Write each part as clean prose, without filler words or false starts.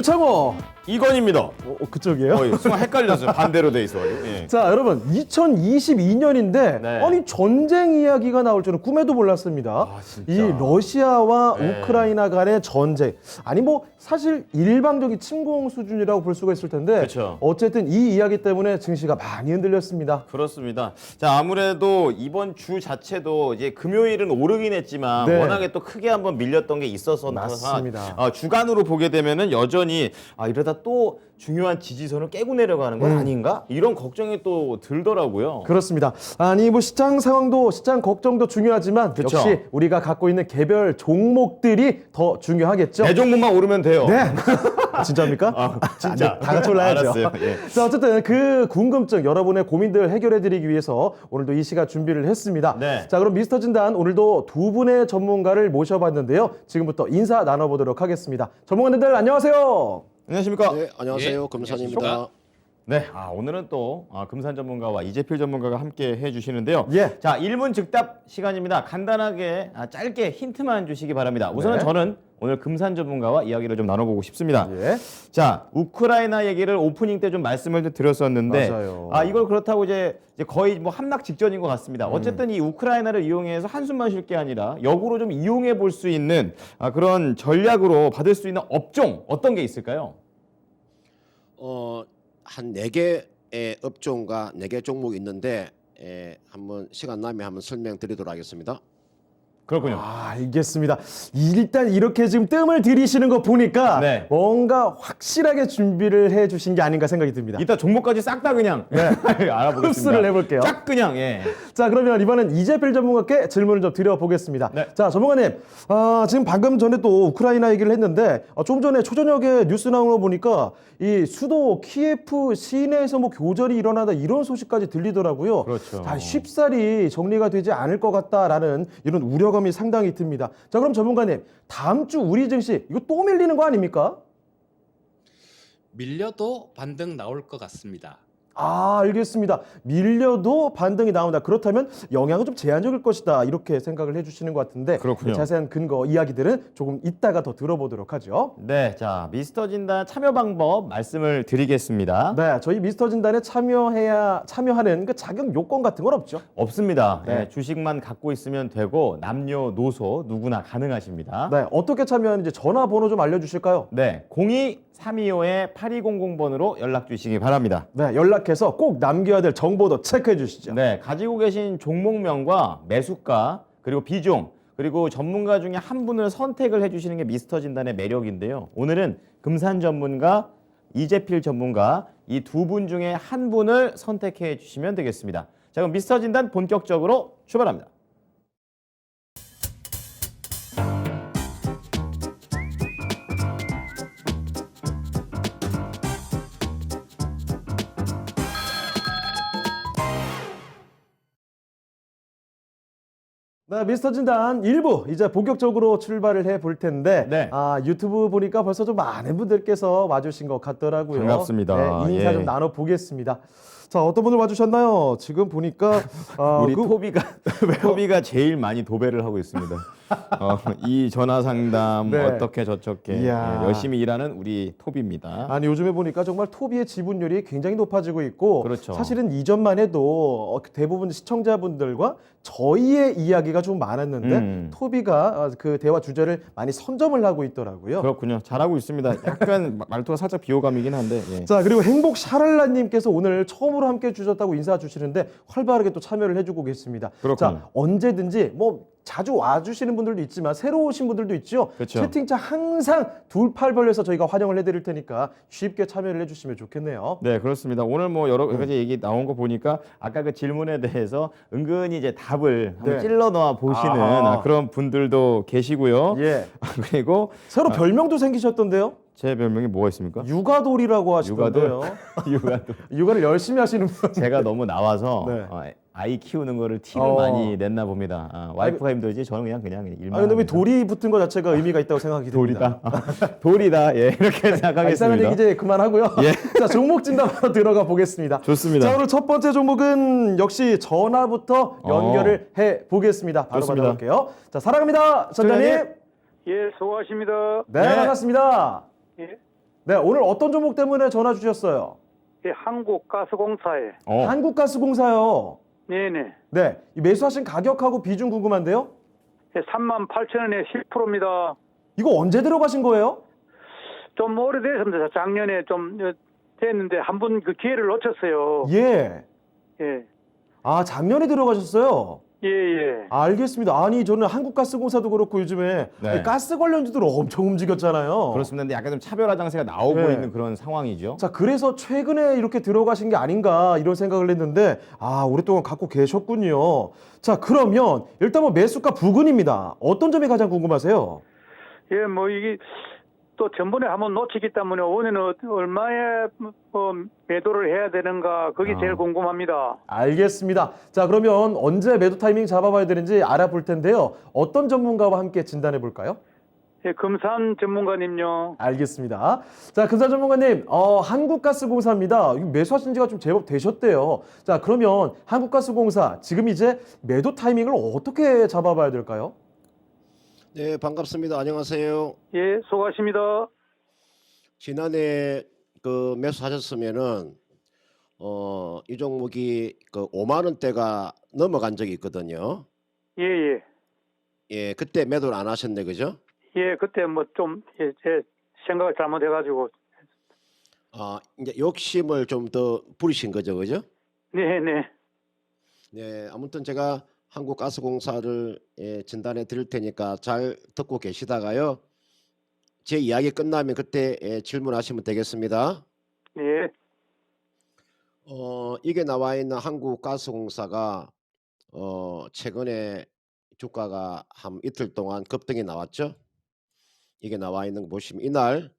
창호 이건입니다. 그쪽이에요? 순간 헷갈렸어요. 반대로 돼 있어가지고. 예. 자, 여러분 2022년인데 네. 아니 전쟁 이야기가 나올 줄은 꿈에도 몰랐습니다. 아, 진짜. 이 러시아와 네. 우크라이나 간의 전쟁. 아니 뭐 사실 일방적인 침공 수준이라고 볼 수가 있을 텐데 그쵸. 어쨌든 이 이야기 때문에 증시가 많이 흔들렸습니다. 그렇습니다. 자, 아무래도 이번 주 자체도 이제 금요일은 오르긴 했지만 네. 워낙에 또 크게 한번 밀렸던 게 있어서 맞습니다. 주간으로 보게 되면은 여전히 이러다 또 중요한 지지선을 깨고 내려가는 건 아닌가? 이런 걱정이 또 들더라고요. 그렇습니다. 아니 뭐 시장 상황도 시장 걱정도 중요하지만 그쵸. 역시 우리가 갖고 있는 개별 종목들이 더 중요하겠죠. 내 종목만 오르면 돼요. 네. 진짜입니까? 진짜. 다 같이 올라야죠. 알았어요. 예. 자, 어쨌든 그 궁금증, 여러분의 고민들 해결해드리기 위해서 오늘도 이 시간 준비를 했습니다. 네. 자, 그럼 미스터 진단 오늘도 두 분의 전문가를 모셔봤는데요. 지금부터 인사 나눠보도록 하겠습니다. 전문가님들 안녕하세요. 안녕하십니까? 네, 안녕하세요. 금산입니다. 네, 오늘은 또 금산 전문가와 이재필 전문가가 함께 해주시는데요. 예. 자, 일문즉답 시간입니다. 간단하게 짧게 힌트만 주시기 바랍니다. 우선은 네. 저는 오늘 금산 전문가와 이야기를 좀 나눠보고 싶습니다. 예. 자, 우크라이나 얘기를 오프닝 때 좀 말씀을 좀 드렸었는데, 맞아요. 이걸 그렇다고 이제 거의 뭐 함락 직전인 것 같습니다. 어쨌든 이 우크라이나를 이용해서 한숨만 쉴 게 아니라 역으로 좀 이용해 볼 수 있는 그런 전략으로 받을 수 있는 업종 어떤 게 있을까요? 한 4개의 업종과 4개 종목이 있는데 한번 시간 나면 한번 설명드리도록 하겠습니다. 그렇군요. 알겠습니다. 일단 이렇게 지금 뜸을 들이시는 거 보니까 네. 뭔가 확실하게 준비를 해주신 게 아닌가 생각이 듭니다. 이따 종목까지 싹 다 그냥 알아보겠습니다. 흡수를 해볼게요. 쫙 그냥 자, 그러면 이번엔 이재필 전문가께 질문을 좀 드려보겠습니다. 네. 자, 전문가님, 지금 방금 전에 또 우크라이나 얘기를 했는데 좀 전에 초저녁에 뉴스 나온 거 보니까 이 수도 키예프 시내에서 뭐 교전이 일어나다 이런 소식까지 들리더라고요. 그렇죠. 자, 쉽사리 정리가 되지 않을 것 같다라는 이런 우려감이 상당히 듭니다. 자, 그럼 전문가님, 다음 주 우리 증시 이거 또 밀리는 거 아닙니까? 밀려도 반등 나올 것 같습니다. 알겠습니다. 밀려도 반등이 나온다. 그렇다면 영향은 좀 제한적일 것이다. 이렇게 생각을 해주시는 것 같은데 그렇군요. 자세한 근거 이야기들은 조금 이따가 더 들어보도록 하죠. 네, 자 미스터 진단 참여 방법 말씀을 드리겠습니다. 네, 저희 미스터 진단에 참여하는 그 자격 요건 같은 건 없죠? 없습니다. 네. 네, 주식만 갖고 있으면 되고 남녀노소 누구나 가능하십니다. 네, 어떻게 참여하는지 전화번호 좀 알려주실까요? 네, 02-325-8200번으로 연락 주시기 바랍니다. 네, 연락해서 꼭 남겨야 될 정보도 체크해 주시죠. 네, 가지고 계신 종목명과 매수가 그리고 비중 그리고 전문가 중에 한 분을 선택을 해주시는 게 미스터 진단의 매력인데요. 오늘은 금산 전문가, 이재필 전문가 이 두 분 중에 한 분을 선택해 주시면 되겠습니다. 자, 그럼 미스터 진단 본격적으로 출발합니다. 네, 미스터 진단 1부 이제 본격적으로 출발을 해 볼 텐데 네. 유튜브 보니까 벌써 좀 많은 분들께서 와주신 것 같더라고요. 반갑습니다. 네, 인사 예. 좀 나눠보겠습니다. 자, 어떤 분들 와주셨나요? 지금 보니까 우리 토비가 제일 많이 도배를 하고 있습니다. 이 전화 상담 네. 어떻게 저렇게 이야. 열심히 일하는 우리 토비입니다. 아니 요즘에 보니까 정말 토비의 지분율이 굉장히 높아지고 있고 그렇죠. 사실은 이전만 해도 대부분 시청자분들과 저희의 이야기가 좀 많았는데 토비가 그 대화 주제를 많이 선점을 하고 있더라고요. 그렇군요. 잘하고 있습니다. 약간 말투가 살짝 비호감이긴 한데. 예. 자, 그리고 행복 샤랄라님께서 오늘 처음으로 함께 해주셨다고 인사 주시는데 활발하게 또 참여를 해주고 계십니다. 그렇군요. 자, 언제든지 뭐 자주 와주시는 분들도 있지만 새로 오신 분들도 있죠. 그렇죠. 채팅창 항상 둘팔 벌려서 저희가 환영을 해드릴 테니까 쉽게 참여를 해주시면 좋겠네요. 네, 그렇습니다. 오늘 뭐 여러 가지 얘기 나온 거 보니까 아까 그 질문에 대해서 은근히 이제 답을 한번 네. 찔러 넣어 보시는 아하. 그런 분들도 계시고요. 예. 그리고 새로 별명도 생기셨던데요? 제 별명이 뭐가 있습니까? 육아돌이라고 하시던데요. 육아도. 육아를 열심히 하시는 분. 제가 너무 나와서 네. 아이 키우는 거를 티를 어. 많이 냈나 봅니다. 와이프가 힘들지 저는 그냥 일만. 근데 왜 합니다. 돌이 붙은 것 자체가 의미가 있다고 생각이 듭니다. 돌이다. 예, 이렇게 생각하겠습니다. 이상한 얘기 이제 그만하고요. 예. 자, 종목 진단으로 들어가 보겠습니다. 좋습니다. 자, 오늘 첫 번째 종목은 역시 전화부터 연결을 해 보겠습니다. 바로 좋습니다. 받아볼게요. 자, 사랑합니다, 전장님. 전장님. 예, 수고하십니다. 네, 네. 반갑습니다. 예. 네, 오늘 어떤 종목 때문에 전화 주셨어요? 예, 한국가스공사에. 한국가스공사요. 네네. 네, 이 매수하신 가격하고 비중 궁금한데요? 예, 38,000원에 10%입니다. 이거 언제 들어가신 거예요? 좀 오래됐습니다. 작년에 좀 됐는데 한 번 그 기회를 놓쳤어요. 예. 예. 아, 작년에 들어가셨어요? 예, 예. 알겠습니다. 아니, 저는 한국가스공사도 그렇고 요즘에 네. 가스 관련주들 엄청 움직였잖아요. 그렇습니다. 근데 약간 좀 차별화 장세가 나오고 네. 있는 그런 상황이죠. 자, 그래서 최근에 이렇게 들어가신 게 아닌가 이런 생각을 했는데, 아, 오랫동안 갖고 계셨군요. 자, 그러면 일단 뭐 매수가 부근입니다. 어떤 점이 가장 궁금하세요? 예, 뭐 이게 또 전번에 한번 놓치기 때문에 오늘은 얼마에 매도를 해야 되는가 그게 제일 궁금합니다. 알겠습니다. 자, 그러면 언제 매도 타이밍 잡아봐야 되는지 알아볼 텐데요. 어떤 전문가와 함께 진단해 볼까요? 예, 금산 전문가님요. 알겠습니다. 자, 금산 전문가님, 한국가스공사입니다. 이거 매수하신 지가 좀 제법 되셨대요. 자, 그러면 한국가스공사 지금 이제 매도 타이밍을 어떻게 잡아봐야 될까요? 네, 반갑습니다. 안녕하세요. 예, 수고하십니다. 지난해 그 매수하셨으면은 이 종목이 그 5만 원대가 넘어간 적이 있거든요. 예, 예. 예, 그때 매도를 안 하셨네, 그죠? 예, 그때 뭐 좀 예, 제 생각을 잘못해가지고. 아, 이제 욕심을 좀 더 부리신 거죠, 그죠? 네, 네. 네, 아무튼 제가 한국가스공사를 진단해 드릴 테니까 잘 듣고 계시다가요. 제 이야기 끝나면 그때 질문하시면 되겠습니다. 예. 이게 나와 있는 한국가스공사가 최근에 주가가 한 이틀 동안 급등이 나왔죠. 이게 나와 있는 거 보시면 이날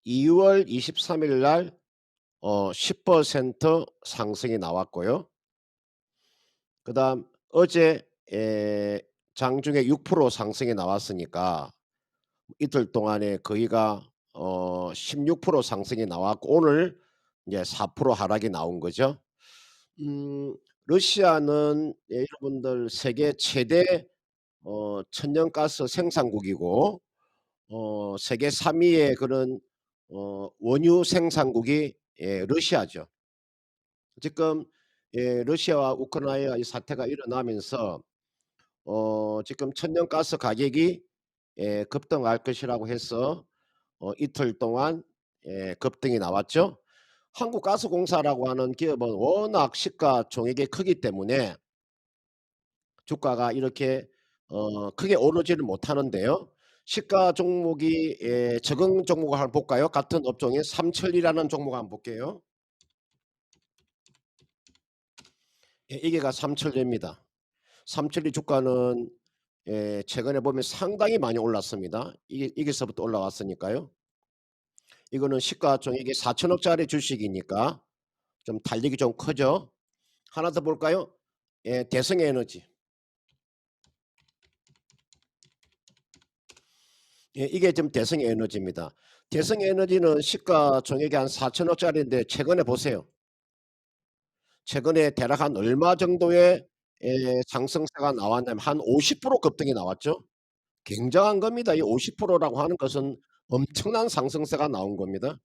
2월 23일 날 10% 상승이 나왔고요. 그다음 어제 장중에 6% 상승이 나왔으니까 이틀 동안에 거의가 16% 상승이 나왔고 오늘 이제 4% 하락이 나온 거죠. 러시아는 여러분들 세계 최대 천연가스 생산국이고 세계 3위의 그런 원유 생산국이 러시아죠. 지금 러시아와 우크라이나 이 사태가 일어나면서 지금 천연가스 가격이 급등할 것이라고 해서 이틀 동안 급등이 나왔죠. 한국가스공사라고 하는 기업은 워낙 시가총액이 크기 때문에 주가가 이렇게 크게 오르지를 못하는데요. 시가 종목이 적은 종목을 한번 볼까요? 같은 업종인 삼천리라는 종목 한번 볼게요. 이게가 삼천리입니다. 삼천리 주가는 최근에 보면 상당히 많이 올랐습니다. 이게서부터 올라왔으니까요. 이거는 시가총액이 4천억짜리 주식이니까 좀 달리기 좀 크죠. 하나 더 볼까요? 대성에너지. 이게 지금 대성에너지입니다. 대성에너지는 시가총액이 한 4천억짜리인데 최근에 보세요. 최근에 대략 한 얼마 정도의 상승세가 나왔냐면 한 50% 급등이 나왔죠. 굉장한 겁니다. 이 50%라고 하는 것은 엄청난 상승세가 나온 겁니다.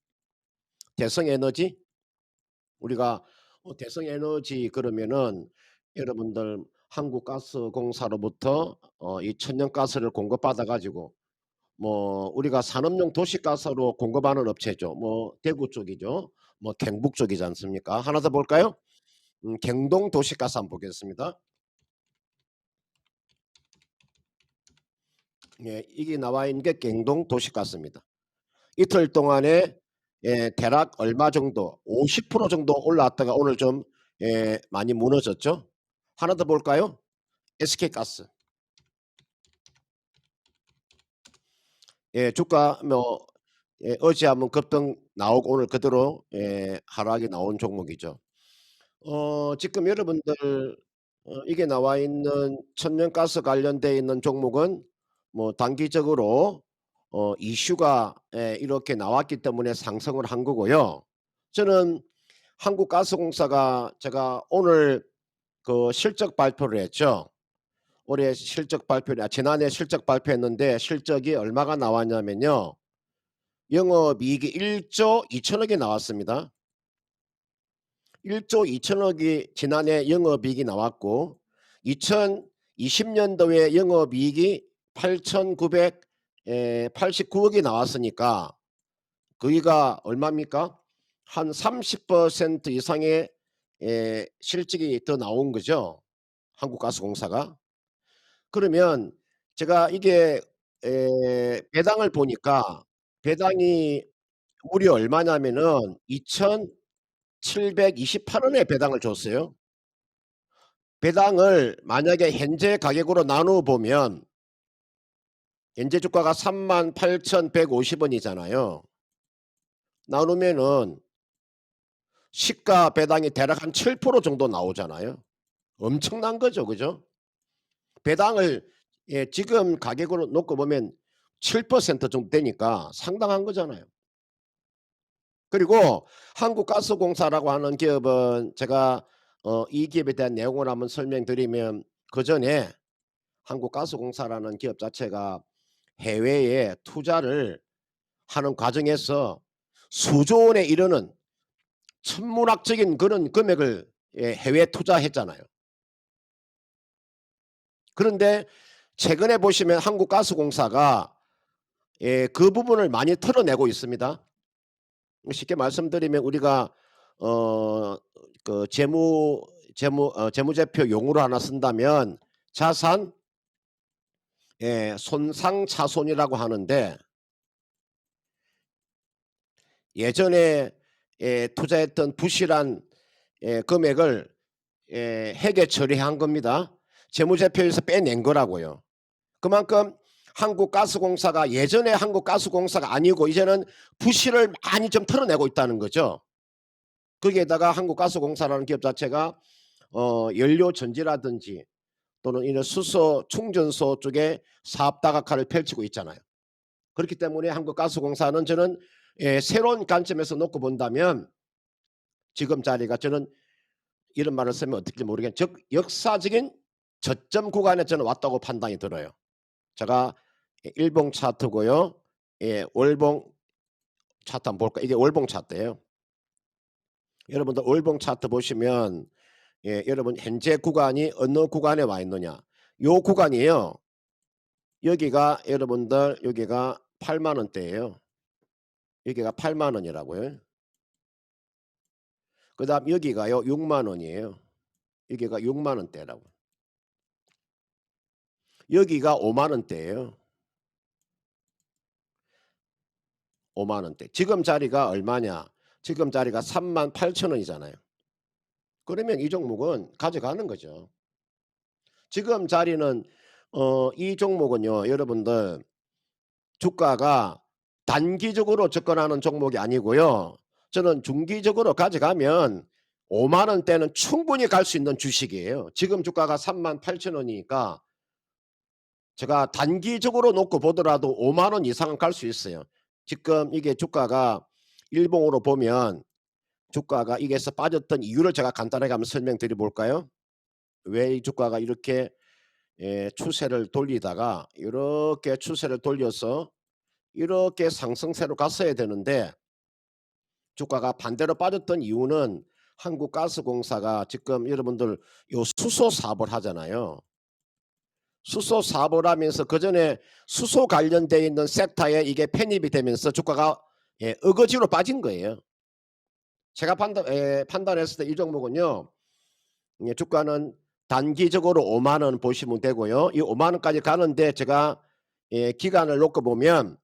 대성에너지 우리가 대성에너지 그러면은 여러분들 한국가스공사로부터 이 천연가스를 공급받아 가지고 뭐 우리가 산업용 도시가스로 공급하는 업체죠. 뭐 대구 쪽이죠. 뭐 경북 쪽이지 않습니까? 하나 더 볼까요? 경동 도시가스 한번 보겠습니다. 예, 이게 나와 있는 게 경동 도시가스입니다. 이틀 동안에 대략 얼마 정도 50% 정도 올라왔다가 오늘 좀 많이 무너졌죠. 하나 더 볼까요? SK가스. 주가 뭐 어제 한번 급등 나오고 오늘 그대로 하락이 나온 종목이죠. 지금 여러분들 이게 나와 있는 천연가스 관련돼 있는 종목은 뭐 단기적으로 이슈가 이렇게 나왔기 때문에 상승을 한 거고요. 저는 한국가스공사가 제가 오늘 그 실적 발표를 했죠. 올해 실적 발표를 지난해 실적 발표했는데 실적이 얼마가 나왔냐면요. 영업이익이 1조 2천억이 나왔습니다. 1조 2천억이 지난해 영업이익이 나왔고 2020년도에 영업이익이 8,989억이 나왔으니까 거기가 얼마입니까? 한 30% 이상의 실적이 더 나온 거죠. 한국가스공사가. 그러면 제가 이게 배당을 보니까 배당이 무려 얼마냐면은 2,728원에 배당을 줬어요. 배당을 만약에 현재 가격으로 나누어 보면 현재 주가가 38,150원이잖아요. 나누면은 시가 배당이 대략 한 7% 정도 나오잖아요. 엄청난 거죠. 그죠? 배당을 지금 가격으로 놓고 보면 7% 정도 되니까 상당한 거잖아요. 그리고 한국가스공사라고 하는 기업은 제가 이 기업에 대한 내용을 한번 설명드리면 그전에 한국가스공사라는 기업 자체가 해외에 투자를 하는 과정에서 수조 원에 이르는 천문학적인 그런 금액을 해외 투자했잖아요. 그런데 최근에 보시면 한국가스공사가 그 부분을 많이 털어내고 있습니다. 쉽게 말씀드리면 우리가 그 재무제표 용어로 하나 쓴다면 자산 손상차손이라고 하는데 예전에 투자했던 부실한 금액을 회계 처리한 겁니다. 재무제표에서 빼낸 거라고요. 그만큼 한국가스공사가 예전에 한국가스공사가 아니고 이제는 부실을 많이 좀 털어내고 있다는 거죠. 거기에다가 한국가스공사라는 기업 자체가 연료 전지라든지 또는 이런 수소 충전소 쪽에 사업 다각화를 펼치고 있잖아요. 그렇기 때문에 한국가스공사는 저는 새로운 관점에서 놓고 본다면 지금 자리가 저는 이런 말을 쓰면 어떨지 모르겠는데 즉 역사적인 저점 구간에 저는 왔다고 판단이 들어요. 제가 일봉 차트고요. 월봉 차트 한번 볼까? 이게 월봉 차트예요. 여러분들 월봉 차트 보시면 여러분 현재 구간이 어느 구간에 와 있느냐? 요 구간이에요. 여기가 여러분들 여기가 8만 원대예요. 여기가 8만 원이라고요. 그다음 여기가요 6만 원이에요. 여기가 6만 원대라고. 여기가 5만 원대예요. 5만 원대. 지금 자리가 얼마냐? 지금 자리가 3만 8천 원이잖아요. 그러면 이 종목은 가져가는 거죠. 지금 자리는 이 종목은요. 여러분들 주가가 단기적으로 접근하는 종목이 아니고요. 저는 중기적으로 가져가면 5만 원대는 충분히 갈 수 있는 주식이에요. 지금 주가가 3만 8천 원이니까 제가 단기적으로 놓고 보더라도 5만 원 이상은 갈 수 있어요. 지금 이게 주가가 일봉으로 보면 주가가 이게서 빠졌던 이유를 제가 간단하게 한번 설명드려 볼까요? 왜 이 주가가 이렇게 추세를 돌리다가 이렇게 추세를 돌려서 이렇게 상승세로 갔어야 되는데 주가가 반대로 빠졌던 이유는 한국가스공사가 지금 여러분들 요 수소 사업을 하잖아요. 수소 사업을 하면서 그전에 수소 관련되어 있는 섹터에 이게 편입이 되면서 주가가 어거지로 빠진 거예요. 제가 판단했을 때 이 종목은요. 주가는 단기적으로 5만 원 보시면 되고요. 이 5만 원까지 가는데 제가 기간을 놓고 보면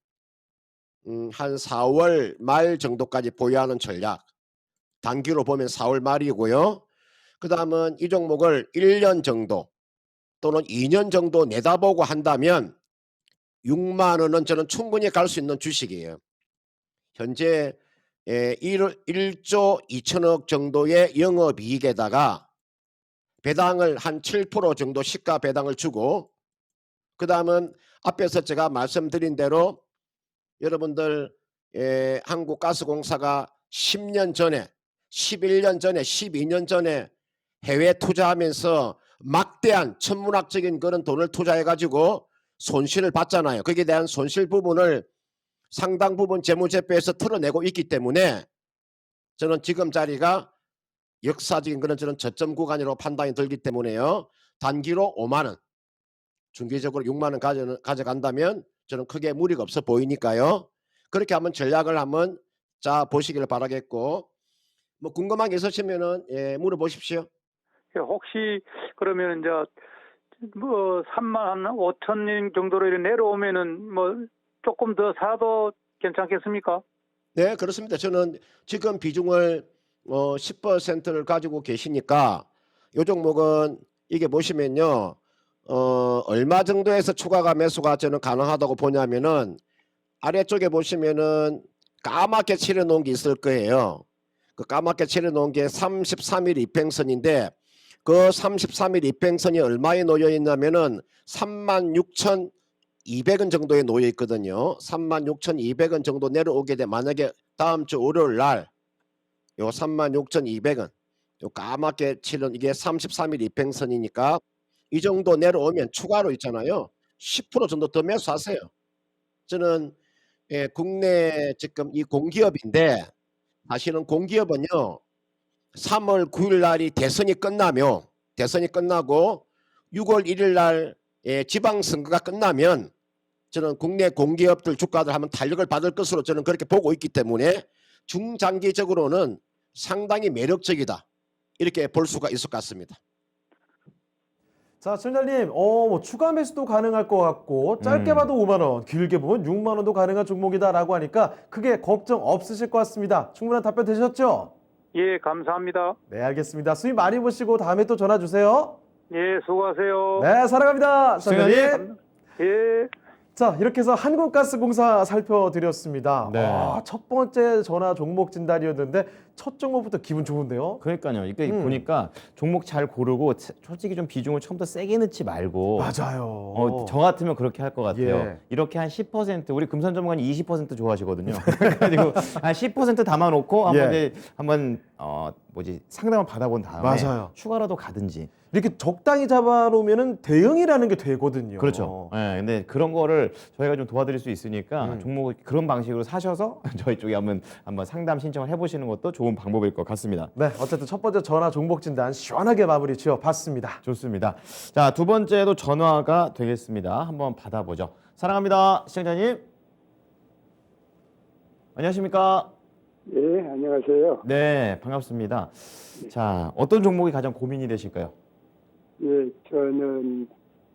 한 4월 말 정도까지 보유하는 전략. 단기로 보면 4월 말이고요. 그 다음은 이 종목을 1년 정도 또는 2년 정도 내다보고 한다면 6만 원은 저는 충분히 갈 수 있는 주식이에요. 현재 1조 2천억 정도의 영업이익에다가 배당을 한 7% 정도 시가 배당을 주고 그 다음은 앞에서 제가 말씀드린 대로 여러분들 한국가스공사가 10년 전에 11년 전에 12년 전에 해외 투자하면서 막대한 천문학적인 그런 돈을 투자해 가지고 손실을 봤잖아요. 거기에 대한 손실 부분을 상당 부분 재무제표에서 털어내고 있기 때문에 저는 지금 자리가 역사적인 그런 저런 저점 구간이라고 판단이 들기 때문에요. 단기로 5만 원, 중기적으로 6만 원 가져간다면 저는 크게 무리가 없어 보이니까요. 그렇게 한번 전략을 한번 짜 보시기를 바라겠고, 뭐 궁금한 게 있으시면은 물어보십시오. 예, 혹시 그러면 이제 뭐 3만 5천 원 정도로 이렇게 내려오면은 뭐 조금 더 사도 괜찮겠습니까? 네, 그렇습니다. 저는 지금 비중을 10%를 가지고 계시니까 요 종목은 이게 보시면요. 얼마 정도에서 추가가 매수가 저는 가능하다고 보냐면은 아래쪽에 보시면은 까맣게 칠해 놓은 게 있을 거예요. 그 까맣게 칠해 놓은 게 33일 이평선인데 그 33일 이평선이 얼마에 놓여 있냐면은 36,200원 정도에 놓여 있거든요. 36,200원 정도 내려오게 돼 만약에 다음 주 월요일 날 요 36,200원 요 까맣게 칠은 이게 33일 이평선이니까 이 정도 내려오면 추가로 있잖아요. 10% 정도 더 매수하세요. 저는 국내 지금 이 공기업인데 사실은 공기업은요. 3월 9일 날이 대선이 끝나고 6월 1일 날 지방선거가 끝나면 저는 국내 공기업들 주가들 한번 탄력을 받을 것으로 저는 그렇게 보고 있기 때문에 중장기적으로는 상당히 매력적이다. 이렇게 볼 수가 있을 것 같습니다. 자, 시청자님, 뭐 추가 매수도 가능할 것 같고 짧게 봐도 5만 원, 길게 보면 6만 원도 가능한 종목이다라고 하니까 크게 걱정 없으실 것 같습니다. 충분한 답변 되셨죠? 예, 감사합니다. 네, 알겠습니다. 수익 많이 보시고 다음에 또 전화 주세요. 예, 수고하세요. 네, 사랑합니다. 시청자님. 예. 자, 이렇게 해서 한국가스공사 살펴드렸습니다. 네. 첫 번째 전화 종목 진단이었는데 첫 종목부터 기분 좋은데요? 그러니까요. 이게 보니까 종목 잘 고르고 솔직히 좀 비중을 처음부터 세게 넣지 말고 맞아요. 저 같으면 그렇게 할 것 같아요. 예. 이렇게 한 10% 우리 금산 전문가님 20% 좋아하시거든요. 그래가지고 한 10% 담아놓고 한번 이제 한번 상담을 받아본 다음에 맞아요. 추가라도 가든지. 이렇게 적당히 잡아놓으면 대응이라는 게 되거든요. 그렇죠. 예, 근데 그런 거를 저희가 좀 도와드릴 수 있으니까 종목을 그런 방식으로 사셔서 저희 쪽에 한번 상담 신청을 해보시는 것도 좋은 방법일 것 같습니다. 네, 어쨌든 첫 번째 전화 종목 진단 시원하게 마무리 지어봤습니다. 좋습니다. 자, 두 번째도 전화가 되겠습니다. 한번 받아보죠. 사랑합니다, 시청자님. 안녕하십니까? 예, 안녕하세요. 네, 반갑습니다. 자, 어떤 종목이 가장 고민이 되실까요? 예, 저는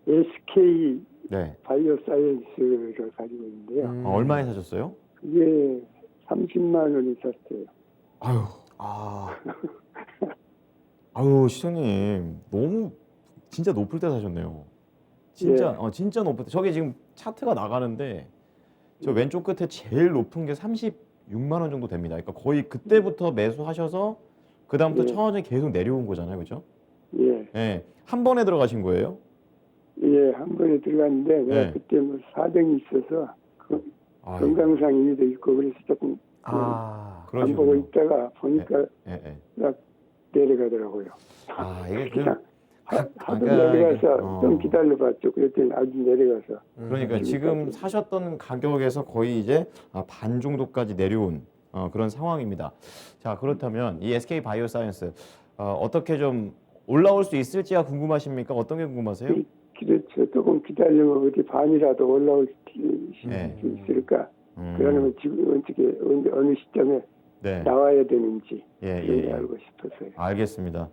SK 네. 바이오사이언스를 가지고 있는데요. 얼마에 사셨어요? 그게 30만 원이 샀어요. 아유, 아유, 시청님 너무 진짜 높을 때 사셨네요. 진짜, 진짜 높을 때. 저게 지금 차트가 나가는데 저 왼쪽 끝에 제일 높은 게 36만 원 정도 됩니다. 그러니까 거의 그때부터 매수하셔서 그 다음부터 천천히 계속 내려온 거잖아요, 그렇죠? 예, 네, 한 번에 들어가신 거예요? 예, 한 번에 들어갔는데 내가 네. 그때 뭐 사정이 있어서 아유, 건강상 의미도 있고 그래서 조금 안 보고 그러시군요. 있다가 보니까 막 내려가더라고요. 이게 그냥 하도 그러니까 내려가서 좀 기다려봤죠. 그랬더니 아주 내려가서. 그러니까 지금 사셨던 가격에서 거의 이제 반 정도까지 내려온 그런 상황입니다. 자, 그렇다면 이 SK 바이오사이언스 어떻게 좀 올라올 수 있을지가 궁금하십니까? 어떤 게 궁금하세요? 그렇죠. 조금 기다리면 어디 반이라도 올라올 수 네. 있을까? 그러면 지금 어떻게 어느 시점에 네. 나와야 되는지 예, 그런 예, 게 예. 알고 싶어서요. 알겠습니다.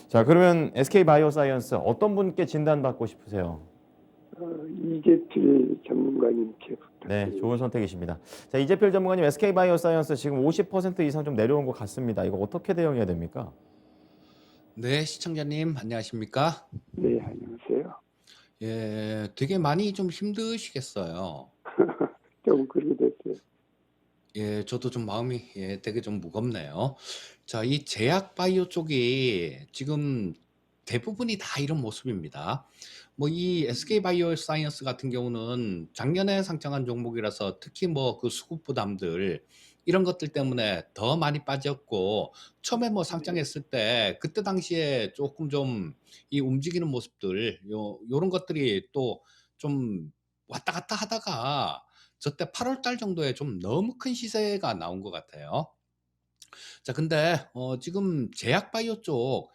자, 그러면 SK 바이오사이언스 어떤 분께 진단 받고 싶으세요? 이재필 전문가님께 네, 좋은 선택이십니다. 자, 이재필 전문가님, SK 바이오사이언스 지금 50% 이상 좀 내려온 것 같습니다. 이거 어떻게 대응해야 됩니까? 네, 시청자님 안녕하십니까? 네, 안녕하세요. 예, 되게 많이 좀 힘드시겠어요. 좀 그렇게 됐어요. 예, 저도 좀 마음이 되게 좀 무겁네요. 자, 이 제약 바이오 쪽이 지금 대부분이 다 이런 모습입니다. 뭐 이 SK 바이오 사이언스 같은 경우는 작년에 상장한 종목이라서 특히 뭐 그 수급 부담들 이런 것들 때문에 더 많이 빠졌고 처음에 뭐 상장했을 때 그때 당시에 조금 좀 이 움직이는 모습들 요런 것들이 또 좀 왔다 갔다 하다가 저때 8월 달 정도에 좀 너무 큰 시세가 나온 것 같아요. 자, 근데 지금 제약 바이오 쪽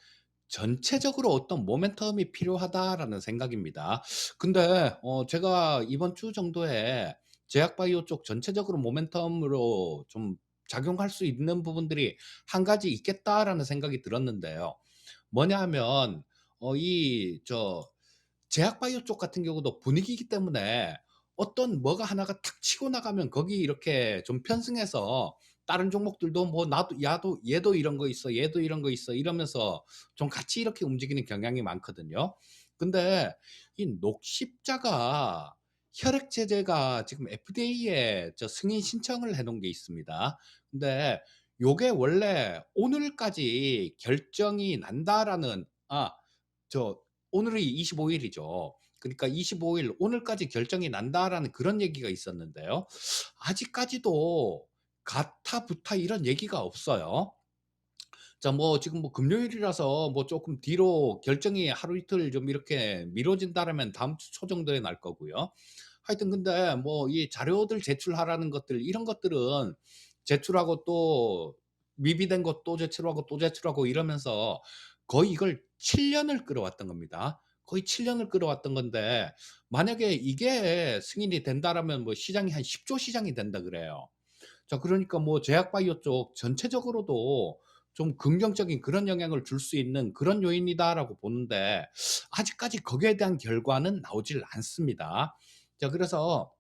전체적으로 어떤 모멘텀이 필요하다라는 생각입니다. 근데 제가 이번 주 정도에 제약 바이오 쪽 전체적으로 모멘텀으로 좀 작용할 수 있는 부분들이 한 가지 있겠다라는 생각이 들었는데요. 뭐냐 하면 이 제약 바이오 쪽 같은 경우도 분위기이기 때문에 어떤 뭐가 하나가 탁 치고 나가면 거기 이렇게 좀 편승해서 다른 종목들도 뭐 나도 야도 얘도 이런 거 있어. 얘도 이런 거 있어. 이러면서 좀 같이 이렇게 움직이는 경향이 많거든요. 근데 이 녹십자가 혈액 제제가 지금 FDA에 승인 신청을 해 놓은 게 있습니다. 근데 요게 원래 오늘까지 결정이 난다라는 저 오늘이 25일이죠. 그러니까 25일 오늘까지 결정이 난다라는 그런 얘기가 있었는데요. 아직까지도 가타 부타 이런 얘기가 없어요. 자, 뭐 지금 뭐 금요일이라서 뭐 조금 뒤로 결정이 하루 이틀 좀 이렇게 미뤄진다라면 다음 주 초 정도에 날 거고요. 하여튼 근데 뭐 이 자료들 제출하라는 것들 이런 것들은 제출하고 또 미비된 것 또 제출하고 또 제출하고 이러면서 거의 이걸 7년을 끌어왔던 겁니다. 거의 7년을 끌어왔던 건데 만약에 이게 승인이 된다라면 뭐 시장이 한 10조 시장이 된다 그래요. 자, 그러니까 뭐 제약 바이오 쪽 전체적으로도 좀 긍정적인 그런 영향을 줄 수 있는 그런 요인이다라고 보는데 아직까지 거기에 대한 결과는 나오질 않습니다. 자, 그래서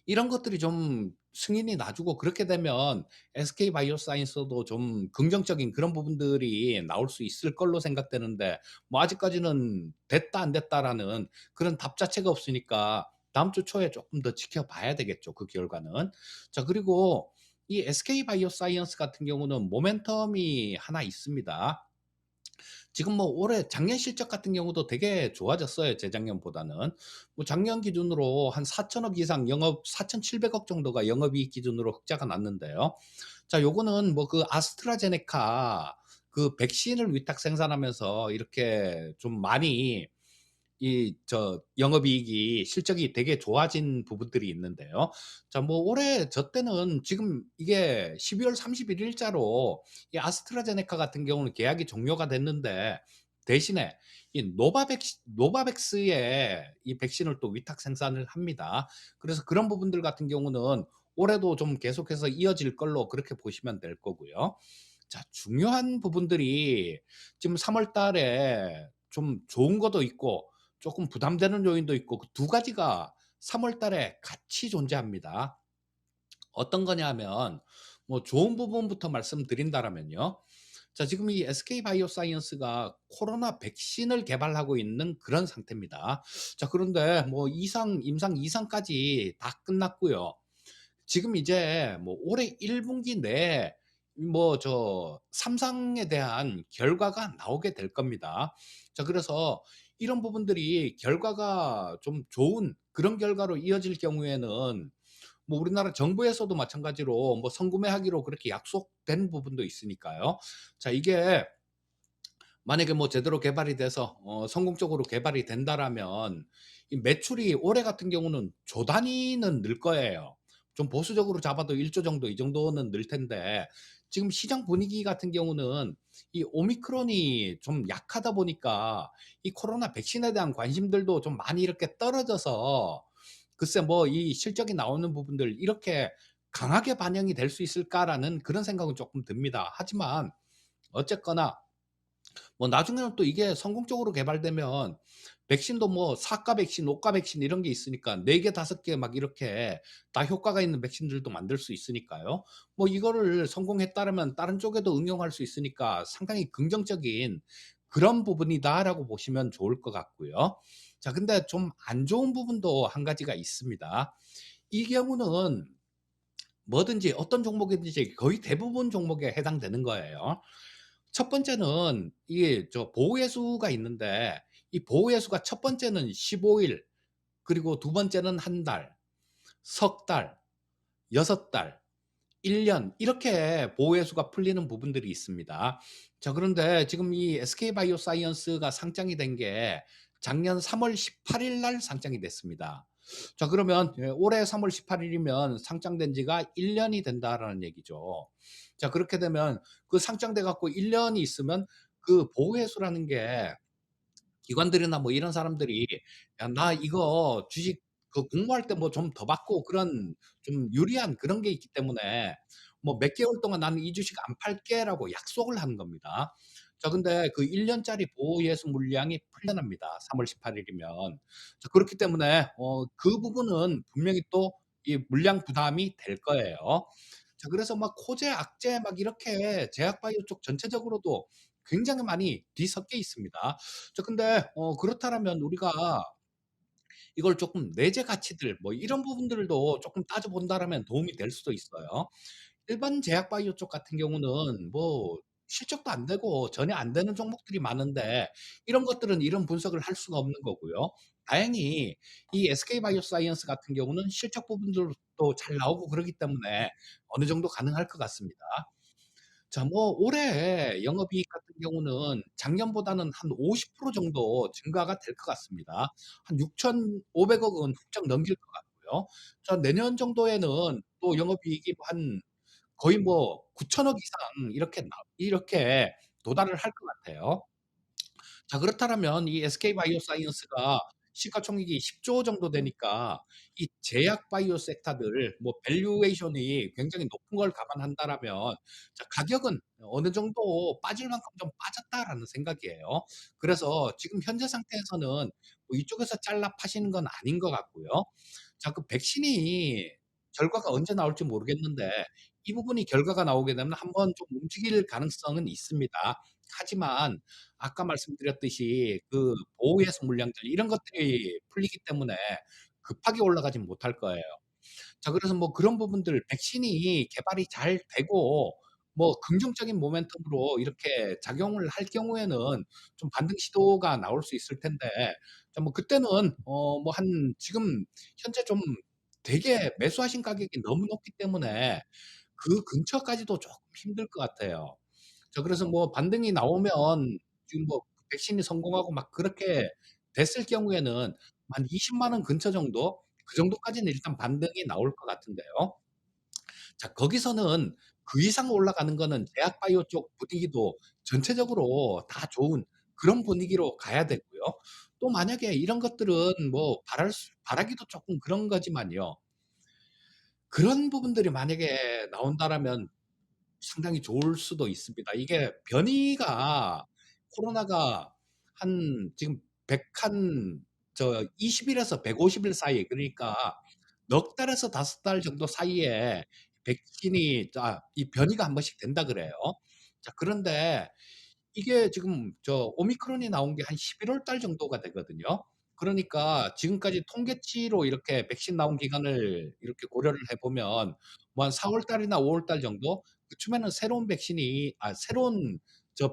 이런 것들이 좀 승인이 나주고 그렇게 되면 SK 바이오사이언스도 좀 긍정적인 그런 부분들이 나올 수 있을 걸로 생각되는데 뭐 아직까지는 됐다 안 됐다라는 그런 답 자체가 없으니까 다음 주 초에 조금 더 지켜봐야 되겠죠. 그 결과는. 자, 그리고 이 SK 바이오사이언스 같은 경우는 모멘텀이 하나 있습니다. 지금 뭐 올해 작년 실적 같은 경우도 되게 좋아졌어요. 재작년보다는. 뭐 작년 기준으로 한 4천억 이상 영업 4,700억 정도가 영업이익 기준으로 흑자가 났는데요. 자, 요거는 뭐 그 아스트라제네카 그 백신을 위탁 생산하면서 이렇게 좀 많이 영업이익이 실적이 되게 좋아진 부분들이 있는데요. 자, 뭐 올해 저 때는 지금 이게 12월 31 일자로 이 아스트라제네카 같은 경우는 계약이 종료가 됐는데 대신에 이 노바백스의 이 백신을 또 위탁 생산을 합니다. 그래서 그런 부분들 같은 경우는 올해도 좀 계속해서 이어질 걸로 그렇게 보시면 될 거고요. 자, 중요한 부분들이 지금 3월 달에 좀 좋은 것도 있고 조금 부담되는 요인도 있고 그 두 가지가 3월 달에 같이 존재합니다. 어떤 거냐 하면 뭐 좋은 부분부터 말씀드린다라면요. 자, 지금 이 SK 바이오사이언스가 코로나 백신을 개발하고 있는 그런 상태입니다. 자, 그런데 뭐 임상 2상까지 다 끝났고요. 지금 이제 뭐 올해 1분기 내에 뭐 3상에 대한 결과가 나오게 될 겁니다. 자, 그래서 이런 부분들이 결과가 좀 좋은 그런 결과로 이어질 경우에는 뭐 우리나라 정부에서도 마찬가지로 뭐 선구매하기로 그렇게 약속된 부분도 있으니까요. 자, 이게 만약에 뭐 제대로 개발이 돼서 성공적으로 개발이 된다라면 이 매출이 올해 같은 경우는 조 단위는 늘 거예요. 좀 보수적으로 잡아도 1조 정도 이 정도는 늘 텐데 지금 시장 분위기 같은 경우는 이 오미크론이 좀 약하다 보니까 이 코로나 백신에 대한 관심들도 좀 많이 이렇게 떨어져서 글쎄 뭐 이 실적이 나오는 부분들 이렇게 강하게 반영이 될 수 있을까라는 그런 생각은 조금 듭니다. 하지만 어쨌거나 뭐 나중에는 또 이게 성공적으로 개발되면 백신도 뭐 4가 백신, 5가 백신 이런 게 있으니까 4개, 5개 막 이렇게 다 효과가 있는 백신들도 만들 수 있으니까요. 뭐 이거를 성공했다면 다른 쪽에도 응용할 수 있으니까 상당히 긍정적인 그런 부분이다라고 보시면 좋을 것 같고요. 자, 근데 좀 안 좋은 부분도 한 가지가 있습니다. 이 경우는 뭐든지 어떤 종목이든지 거의 대부분 종목에 해당되는 거예요. 첫 번째는 이게 보호예수가 있는데 이 보호예수가 첫 번째는 15일 그리고 두 번째는 한 달, 석 달, 6달, 1년 이렇게 보호예수가 풀리는 부분들이 있습니다. 자, 그런데 지금 이 SK바이오사이언스가 상장이 된 게 작년 3월 18일 날 상장이 됐습니다. 자, 그러면 올해 3월 18일이면 상장된 지가 1년이 된다라는 얘기죠. 자, 그렇게 되면 그 상장돼 갖고 1년이 있으면 그 보호해수라는 게 기관들이나 뭐 이런 사람들이 "야, 나 이거 주식 그 공모할 때 뭐 좀 더 받고 그런 좀 유리한 그런 게 있기 때문에 뭐 몇 개월 동안 나는 이 주식 안 팔게."라고 약속을 하는 겁니다. 자, 근데 그 1 년짜리 보호예수 물량이 풀려납니다, 3월 18일이면. 자, 그렇기 때문에 그 부분은 분명히 또 이 물량 부담이 될 거예요. 자, 그래서 막 코제, 악재 막 이렇게 제약바이오 쪽 전체적으로도 굉장히 많이 뒤섞여 있습니다. 자, 근데 그렇다라면 우리가 이걸 조금 내재 가치들 뭐 이런 부분들도 조금 따져 본다라면 도움이 될 수도 있어요. 일반 제약 바이오 쪽 같은 경우는 뭐 실적도 안 되고 전혀 안 되는 종목들이 많은데 이런 것들은 이런 분석을 할 수가 없는 거고요. 다행히 이 SK 바이오사이언스 같은 경우는 실적 부분들도 잘 나오고 그러기 때문에 어느 정도 가능할 것 같습니다. 자, 뭐 올해 영업이익 같은 경우는 작년보다는 한 50% 정도 증가가 될 것 같습니다. 한 6,500억 원 훌쩍 넘길 것 같고요. 자, 내년 정도에는 또 영업이익이 한 거의 뭐 9천억 이상 이렇게 도달을 할 것 같아요. 자, 그렇다면 이 SK 바이오사이언스가 시가총액이 10조 정도 되니까 이 제약 바이오 섹터들 뭐 밸류에이션이 굉장히 높은 걸 감안한다라면 자, 가격은 어느 정도 빠질 만큼 좀 빠졌다라는 생각이에요. 그래서 지금 현재 상태에서는 뭐 이쪽에서 잘라 파시는 건 아닌 것 같고요. 자, 그 백신이 결과가 언제 나올지 모르겠는데 이 부분이 결과가 나오게 되면 한번 좀 움직일 가능성은 있습니다. 하지만 아까 말씀드렸듯이 그 보호해수 물량들 이런 것들이 풀리기 때문에 급하게 올라가진 못할 거예요. 자, 그래서 뭐 그런 부분들 백신이 개발이 잘 되고 뭐 긍정적인 모멘텀으로 이렇게 작용을 할 경우에는 좀 반등 시도가 나올 수 있을 텐데 자, 뭐 그때는 뭐 한 지금 현재 좀 되게 매수하신 가격이 너무 높기 때문에 그 근처까지도 조금 힘들 것 같아요. 자, 그래서 뭐 반등이 나오면 지금 뭐 백신이 성공하고 막 그렇게 됐을 경우에는 한 20만 원 근처 정도 그 정도까지는 일단 반등이 나올 것 같은데요. 자, 거기서는 그 이상 올라가는 거는 제약 바이오 쪽 분위기도 전체적으로 다 좋은 그런 분위기로 가야 되고요. 또 만약에 이런 것들은 뭐 바라기도 조금 그런 거지만요. 그런 부분들이 만약에 나온다라면 상당히 좋을 수도 있습니다. 이게 변이가 코로나가 한 지금 100 한 20 일에서 150일 사이 그러니까 넉 달에서 5달 정도 사이에 백신이 이 변이가 한 번씩 된다 그래요. 자, 그런데 이게 지금 오미크론이 나온 게 한 11월 달 정도가 되거든요. 그러니까 지금까지 통계치로 이렇게 백신 나온 기간을 이렇게 고려를 해 보면 뭐 한 4월 달이나 5월 달 정도 그쯤에는 새로운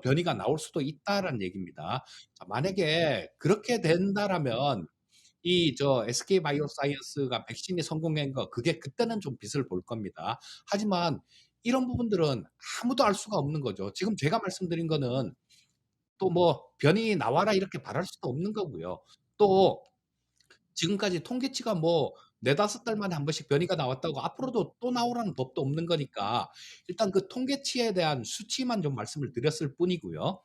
변이가 나올 수도 있다라는 얘기입니다. 자, 만약에 그렇게 된다라면 이 SK 바이오사이언스가 백신이 성공한 거 그게 그때는 좀 빛을 볼 겁니다. 하지만 이런 부분들은 아무도 알 수가 없는 거죠. 지금 제가 말씀드린 거는 또 뭐 "변이 나와라." 이렇게 바랄 수도 없는 거고요. 또 지금까지 통계치가 뭐 4-5달 만에 한 번씩 변이가 나왔다고 앞으로도 또 나오라는 법도 없는 거니까 일단 그 통계치에 대한 수치만 좀 말씀을 드렸을 뿐이고요.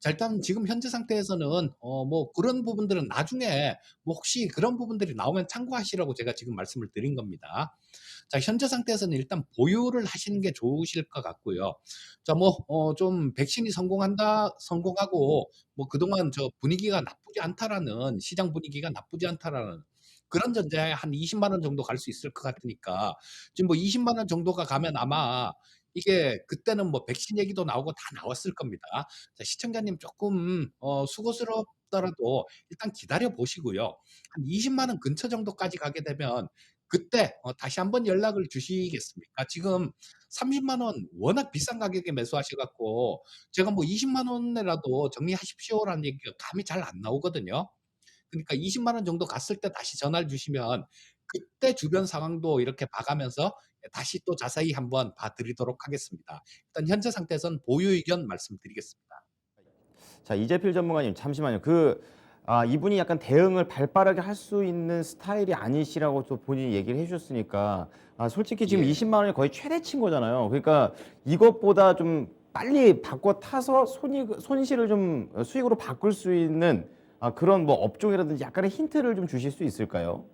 자, 일단 지금 현재 상태에서는 뭐 그런 부분들은 나중에 뭐 혹시 그런 부분들이 나오면 참고하시라고 제가 지금 말씀을 드린 겁니다. 자, 현재 상태에서는 일단 보유를 하시는 게 좋으실 것 같고요. 자, 뭐 좀 백신이 성공하고 뭐 그동안 분위기가 나쁘지 않다라는 시장 분위기가 나쁘지 않다라는 그런 전제하에 한 20만 원 정도 갈 수 있을 것 같으니까 지금 뭐 20만 원 정도가 가면 아마 이게 그때는 뭐 백신 얘기도 나오고 다 나왔을 겁니다. 자, 시청자님 조금 수고스럽더라도 일단 기다려 보시고요. 한 20만 원 근처 정도까지 가게 되면 그때 다시 한번 연락을 주시겠습니까? 지금 30만 원 워낙 비싼 가격에 매수하셔 갖고 제가 뭐 20만 원에라도 정리하십시오라는 얘기가 감이 잘 안 나오거든요. 그러니까 20만 원 정도 갔을 때 다시 전화를 주시면 그때 주변 상황도 이렇게 봐 가면서 다시 또 자세히 한번 봐 드리도록 하겠습니다. 일단 현재 상태에서는 보유 의견 말씀드리겠습니다. 자, 이재필 전문가님 잠시만요. 이분이 약간 대응을 발빠르게 할 수 있는 스타일이 아니시라고 또 본인이 얘기를 해주셨으니까 솔직히 지금 예. 20만 원이 거의 최대치인 거잖아요. 그러니까 이것보다 좀 빨리 바꿔 타서 손실을 좀 수익으로 바꿀 수 있는 그런 뭐 업종이라든지 약간의 힌트를 좀 주실 수 있을까요?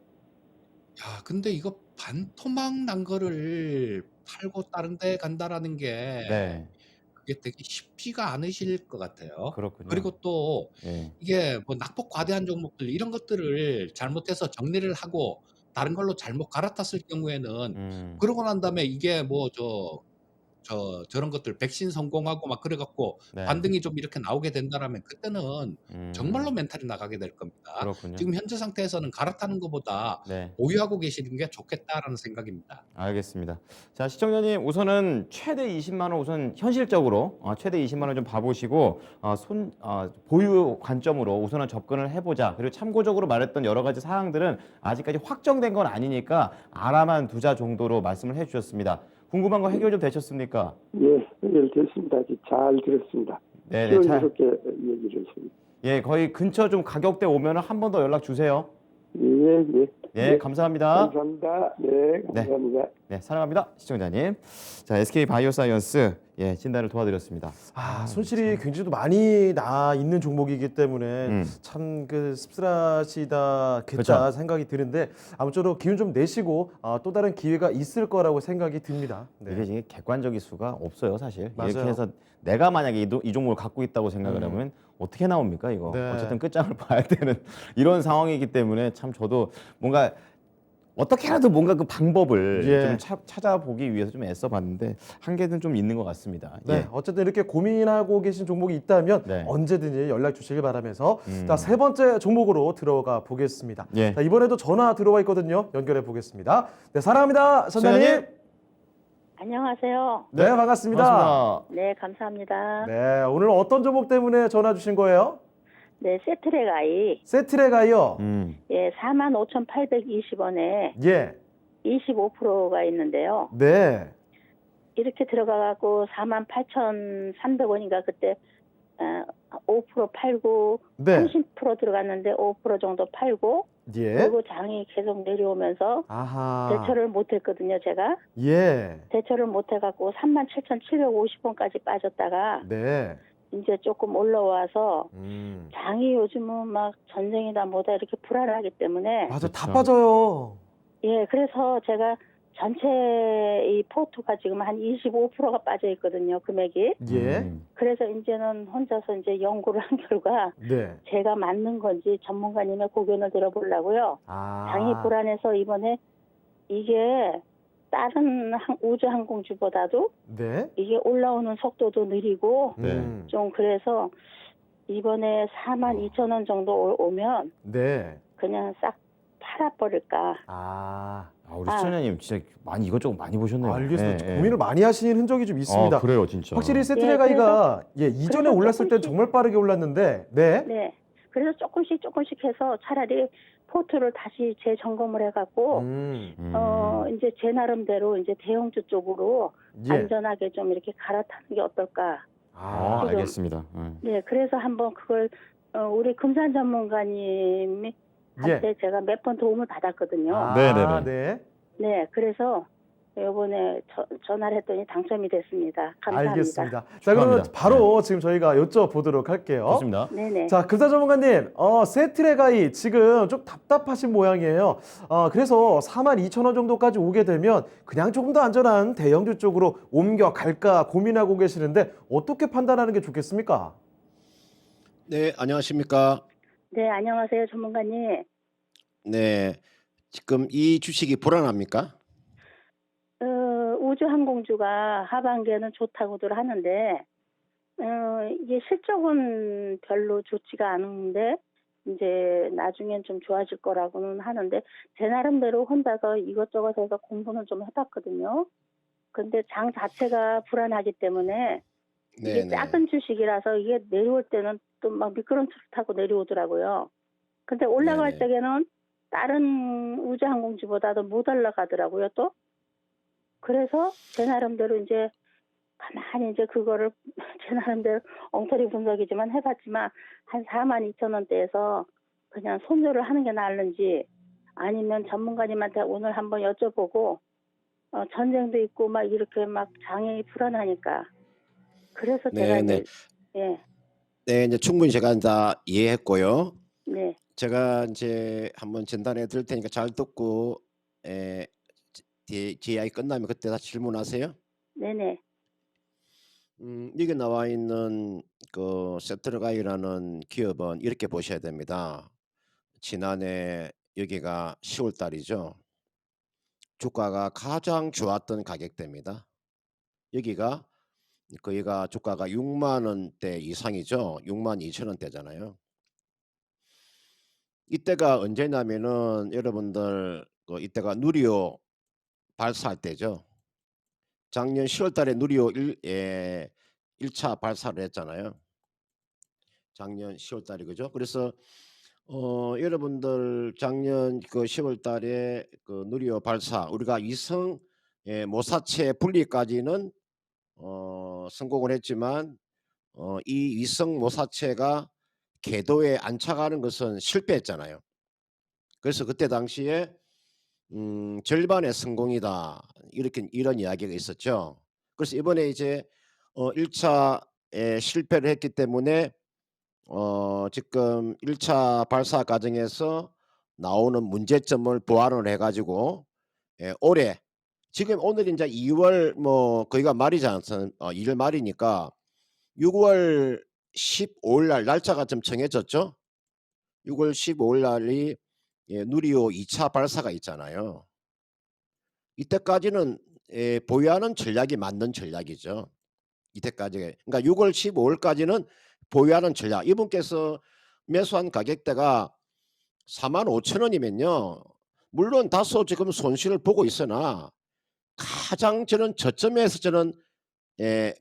야, 근데 이거 반토막 난 거를 팔고 다른 데 간다라는 게 네, 그게 되게 쉽지가 않으실 것 같아요. 그렇군요. 그리고 또 예. 이게 뭐 낙폭 과대한 종목들 이런 것들을 잘못해서 정리를 하고 다른 걸로 잘못 갈아탔을 경우에는 음, 그러고 난 다음에 이게 뭐 저런 것들 백신 성공하고 막 그래 갖고 네, 반등이 좀 이렇게 나오게 된다라면 그때는 정말로 음, 멘탈이 나가게 될 겁니다. 그렇군요. 지금 현재 상태에서는 갈아타는 것보다 네. 보유하고 계시는 게 좋겠다라는 생각입니다. 알겠습니다. 자, 시청자님 우선은 최대 20만 원 우선 현실적으로 최대 20만 원 좀 봐보시고 보유 관점으로 우선은 접근을 해보자. 그리고 참고적으로 말했던 여러 가지 사항들은 아직까지 확정된 건 아니니까 알아만 두자 정도로 말씀을 해주셨습니다. 궁금한 거 해결 좀 되셨습니까? 예, 해결됐습니다. 아주 잘 들었습니다. 네네. 시원스럽게 얘기를 했습니다. 예, 거의 근처 좀 가격대 오면 한 번 더 연락 주세요. 예, 예. 예, 감사합니다. 감사합니다. 네, 감사합니다. 네, 사랑합니다, 시청자님. 자, SK 바이오사이언스 진단을 도와드렸습니다. 손실이 굉장히 또 많이 나 있는 종목이기 때문에 음. 참 그 씁쓸하시다겠다 그렇죠. 생각이 드는데 아무쪼록 기운 좀 내시고 또 다른 기회가 있을 거라고 생각이 듭니다. 네. 이게 지금 객관적일 수가 없어요, 사실. 맞아요. 이렇게 해서 내가 만약에 이 종목을 갖고 있다고 생각을 하면 어떻게 나옵니까, 이거? 네. 어쨌든 끝장을 봐야 되는 이런 상황이기 때문에 참 저도 뭔가 어떻게라도 뭔가 그 방법을 예. 좀 찾아보기 위해서 좀 애써봤는데 한계는 좀 있는 것 같습니다. 네, 예. 어쨌든 이렇게 고민하고 계신 종목이 있다면 네. 언제든지 연락 주시길 바라면서 자, 세 번째 종목으로 들어가 보겠습니다. 예. 자, 이번에도 전화 들어와 있거든요. 연결해 보겠습니다. 네, 사랑합니다, 선생님. 안녕하세요. 네, 반갑습니다. 반갑습니다. 네, 감사합니다. 네, 오늘 어떤 종목 때문에 전화 주신 거예요? 네, 세트랙 아이 세트레가요. 예, 45,820원에 예, 25%가 있는데요. 네, 이렇게 들어가갖고 48,300원인가 그때 5% 팔고 네, 30% 들어갔는데 5% 정도 팔고 예. 그리고 장이 계속 내려오면서 아하. 대처를 못했거든요. 제가 예, 대처를 못해갖고 37,750원까지 빠졌다가 네. 이제 조금 올라와서 음. 장이 요즘은 막 전쟁이다 뭐다 이렇게 불안하기 때문에 맞아, 다 그쵸. 빠져요. 예 그래서 제가 전체 이 포트가 지금 한 25%가 빠져 있거든요 금액이. 예, 그래서 이제는 혼자서 이제 연구를 한 결과 네. 제가 맞는 건지 전문가님의 고견을 들어보려고요. 아. 장이 불안해서 이번에 이게 다른 우주항공주보다도 네. 이게 올라오는 속도도 느리고 네. 좀 그래서 이번에 42,000원 정도 오면 네. 그냥 싹 팔아버릴까. 우리 시청자님 진짜 많이 이것저것 많이 보셨네요. 알겠습니다. 예, 예. 고민을 많이 하시는 흔적이 좀 있습니다. 그래요, 진짜. 확실히 세트레가이가 이전에 그래서 올랐을 땐 조금씩- 정말 빠르게 올랐는데, 네. 네. 그래서 조금씩 해서 차라리 포트를 다시 재점검을 해갖고 이제 제 나름대로 이제 대형주 쪽으로 예. 안전하게 좀 이렇게 갈아타는 게 어떨까. 지금- 알겠습니다. 네. 그래서 한번 그걸 우리 금산 전문가님이 한테 제가 몇 번 도움을 받았거든요. 네네네. 네. 네, 그래서 이번에 전화를 했더니 당첨이 됐습니다. 감사합니다. 알겠습니다. 자, 그러면 축하합니다. 바로 지금 저희가 여쭤보도록 할게요. 좋습니다. 네네. 자, 금사 전문가님, 세트레가이 지금 좀 답답하신 모양이에요. 그래서 42,000원 정도까지 오게 되면 그냥 조금 더 안전한 대형주 쪽으로 옮겨갈까 고민하고 계시는데 어떻게 판단하는 게 좋겠습니까? 네, 안녕하십니까? 네, 안녕하세요, 전문가님. 네, 지금 이 주식이 불안합니까? 우주항공주가 하반기에는 좋다고들 하는데, 이게 실적은 별로 좋지가 않은데, 이제 나중엔 좀 좋아질 거라고는 하는데, 제 나름대로 혼자서 이것저것 해서 공부는 좀 해봤거든요. 근데 장 자체가 불안하기 때문에, 이게 네, 작은 주식이라서 이게 내려올 때는 또 막 미끄럼틀을 타고 내려오더라고요. 근데 올라갈 네네. 때에는 다른 우주항공주보다도 못 올라가더라고요, 또. 그래서 제 나름대로 이제 가만히 이제 그거를 제 나름대로 엉터리 분석이지만 해봤지만 한 42,000원대에서 그냥 손절을 하는 게 나을는지 아니면 전문가님한테 오늘 한번 여쭤보고 전쟁도 있고 막 이렇게 막 장애이 불안하니까 그래서 제가 네네. 이제 예, 네, 이제 충분히 제가 다 이해했고요. 네, 제가 이제 한번 진단해 드릴 테니까 잘 듣고 에, GI 끝나면 그때 다시 질문하세요. 네네, 여기 나와 있는 그 세트르가이라는 기업은 이렇게 보셔야 됩니다. 지난해 여기가 10월 달이죠. 주가가 가장 좋았던 가격대입니다. 여기가 거기가 주가가 6만 원대 이상이죠. 6만 2천 원대잖아요. 이때가 언제냐면은 여러분들 이때가 누리호 발사할 때죠. 작년 10월 달에 누리호 1차 발사를 했잖아요. 작년 10월 달에 그죠? 그래서 여러분들 작년 그 10월 달에 그 누리호 발사 우리가 위성 모사체 분리까지는 성공을 했지만 이 위성 모사체가 궤도에 안착하는 것은 실패했잖아요. 그래서 그때 당시에 절반의 성공이다. 이렇게 이런 이야기가 있었죠. 그래서 이번에 이제 1차에 실패를 했기 때문에 지금 1차 발사 과정에서 나오는 문제점을 보완을 해 가지고 올해 지금 오늘이 제 2월 뭐 거기가 말이지 않습니까? 2월 말이니까 6월 15일 날 날짜가 좀 정해졌죠. 6월 15일 날이 누리호 2차 발사가 있잖아요. 이때까지는 보유하는 전략이 맞는 전략이죠. 이때까지. 그러니까 6월 15일까지는 보유하는 전략. 이분께서 매수한 가격대가 45,000원이면요. 물론 다소 지금 손실을 보고 있으나 가장 저는 저점에서 저는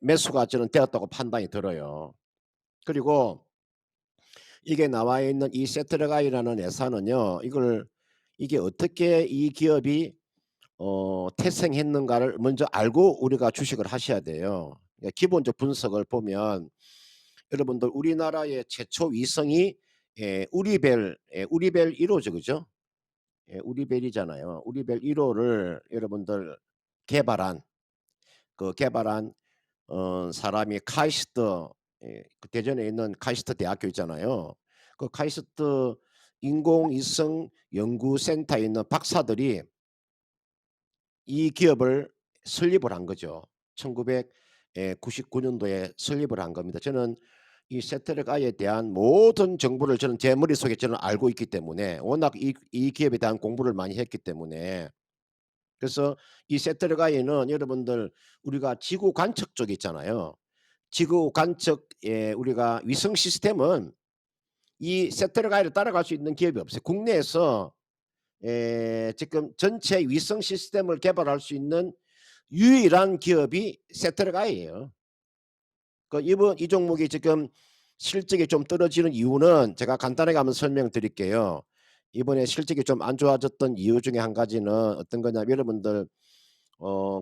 매수가 저는 되었다고 판단이 들어요. 그리고 이게 나와 있는 이 세트르가이라는 회사는요. 이게 어떻게 이 기업이 태생했는가를 먼저 알고 우리가 주식을 하셔야 돼요. 그러니까 기본적 분석을 보면 여러분들 우리나라의 최초 위성이 우리벨 1호죠, 그죠? 우리벨이잖아요. 우리벨 1호를 여러분들 개발한 개발한 사람이 카이스트 그 대전에 있는 카이스트 대학교 있잖아요. 그 카이스트 인공위성 연구센터에 있는 박사들이 이 기업을 설립을 한 거죠. 1999년도에 설립을 한 겁니다. 저는 이 세트르가에 대한 모든 정보를 저는 제 머릿속에 저는 알고 있기 때문에 워낙 이 기업에 대한 공부를 많이 했기 때문에 그래서 이 세트르가에는 여러분들 우리가 지구 관측 쪽 있잖아요. 지구 관측 우리가 위성 시스템은 이 세트르가이를 따라갈 수 있는 기업이 없어요. 국내에서 지금 전체 위성 시스템을 개발할 수 있는 유일한 기업이 세트르가이예요. 이 종목이 지금 실적이 좀 떨어지는 이유는 제가 간단하게 한번 설명드릴게요. 이번에 실적이 좀 안 좋아졌던 이유 중에 한 가지는 어떤 거냐면 여러분들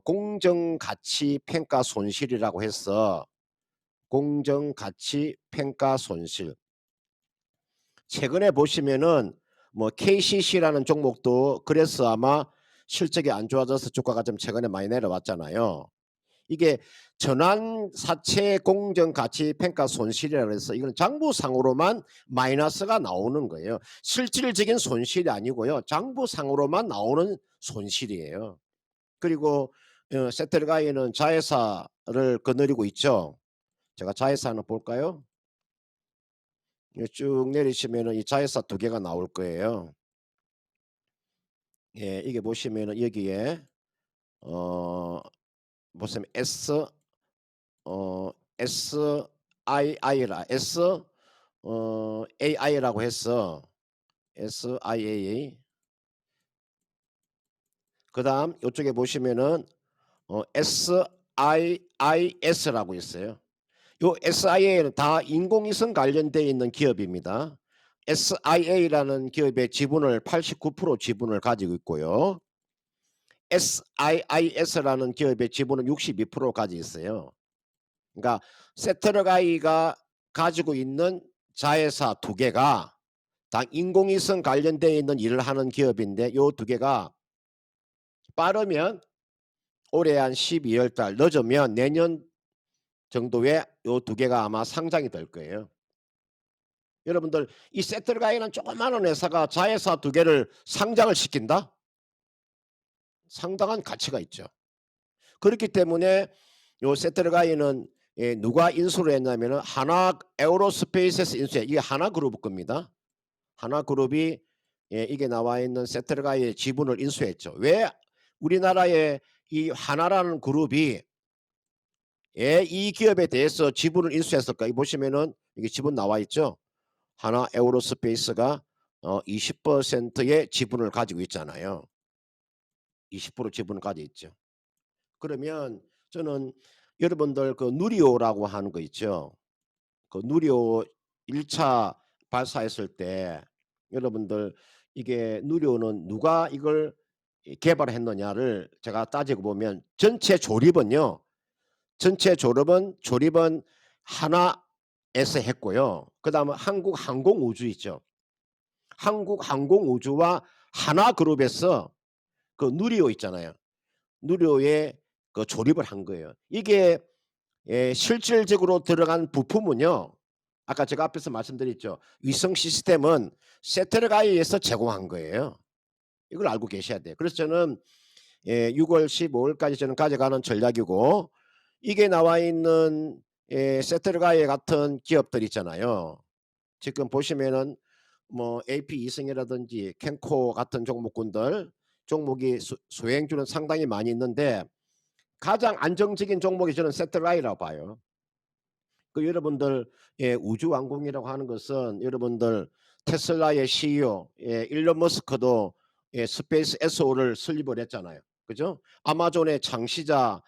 공정가치 평가 손실이라고 해서 공정가치 평가 손실 최근에 보시면은 뭐 KCC라는 종목도 그래서 아마 실적이 안 좋아져서 주가가 좀 최근에 많이 내려왔잖아요. 이게 전환사채 공정가치 평가 손실이라고 해서 이건 장부상으로만 마이너스가 나오는 거예요. 실질적인 손실이 아니고요. 장부상으로만 나오는 손실이에요. 그리고 세트르가이는 자회사를 거느리고 있죠. 제가 자회사 하나 볼까요? 쭉 내리시면은 이 자회사 두 개가 나올 거예요. 예, 이게 보시면은 여기에 보시면 AI라고 해서 SIA 그다음 이쪽에 보시면은 SIIS라고 있어요. 요 SIA는 다 인공위성 관련되어 있는 기업입니다. SIA라는 기업의 지분을 89% 지분을 가지고 있고요. SIIS라는 기업의 지분은 62% 가지고 있어요. 그러니까 세트르가이가 가지고 있는 자회사 두 개가 인공위성 관련되어 있는 일을 하는 기업인데 요 두 개가 빠르면 올해 한 12월 달, 늦으면 내년 정도에 요 두 개가 아마 상장이 될 거예요. 여러분들 이 세트가이는 조그마한 회사가 자회사 두 개를 상장을 시킨다? 상당한 가치가 있죠. 그렇기 때문에 요 세트가이는 누가 인수를 했냐면은 하나 에어로스페이스에서 인수해. 이게 하나그룹 겁니다. 하나그룹이 이게 나와 있는 세트가이의 지분을 인수했죠. 왜 우리나라의 이 하나라는 그룹이 이 기업에 대해서 지분을 인수했을까? 이 보시면은 이게 지분 나와 있죠. 하나 에어로스페이스가 20%의 지분을 가지고 있잖아요. 20% 지분을 가지고 있죠. 그러면 저는 여러분들 그 누리호라고 하는 거 있죠. 그 누리호 1차 발사했을 때 여러분들 이게 누리호는 누가 이걸 개발했느냐를 제가 따지고 보면 전체 조립은 하나에서 했고요. 그다음에 한국항공우주 있죠. 한국항공우주와 하나그룹에서 그 누리호 있잖아요. 누리호에 그 조립을 한 거예요. 이게 실질적으로 들어간 부품은요. 아까 제가 앞에서 말씀드렸죠. 위성 시스템은 세트가이에서 제공한 거예요. 이걸 알고 계셔야 돼요. 그래서 저는 6월 15일까지 저는 가져가는 전략이고 이게 나와 있는 세트가이 같은 기업들 있잖아요. 지금 보시면은 뭐 AP 이승이라든지 캔코 같은 종목이 수행주는 상당히 많이 있는데 가장 안정적인 종목이 저는 세트라이라고 봐요. 그 여러분들 우주왕공이라고 하는 것은 여러분들 테슬라의 CEO 일론 머스크도 스페이스 SO를 설립을 했잖아요. 그죠? 아마존의 창시자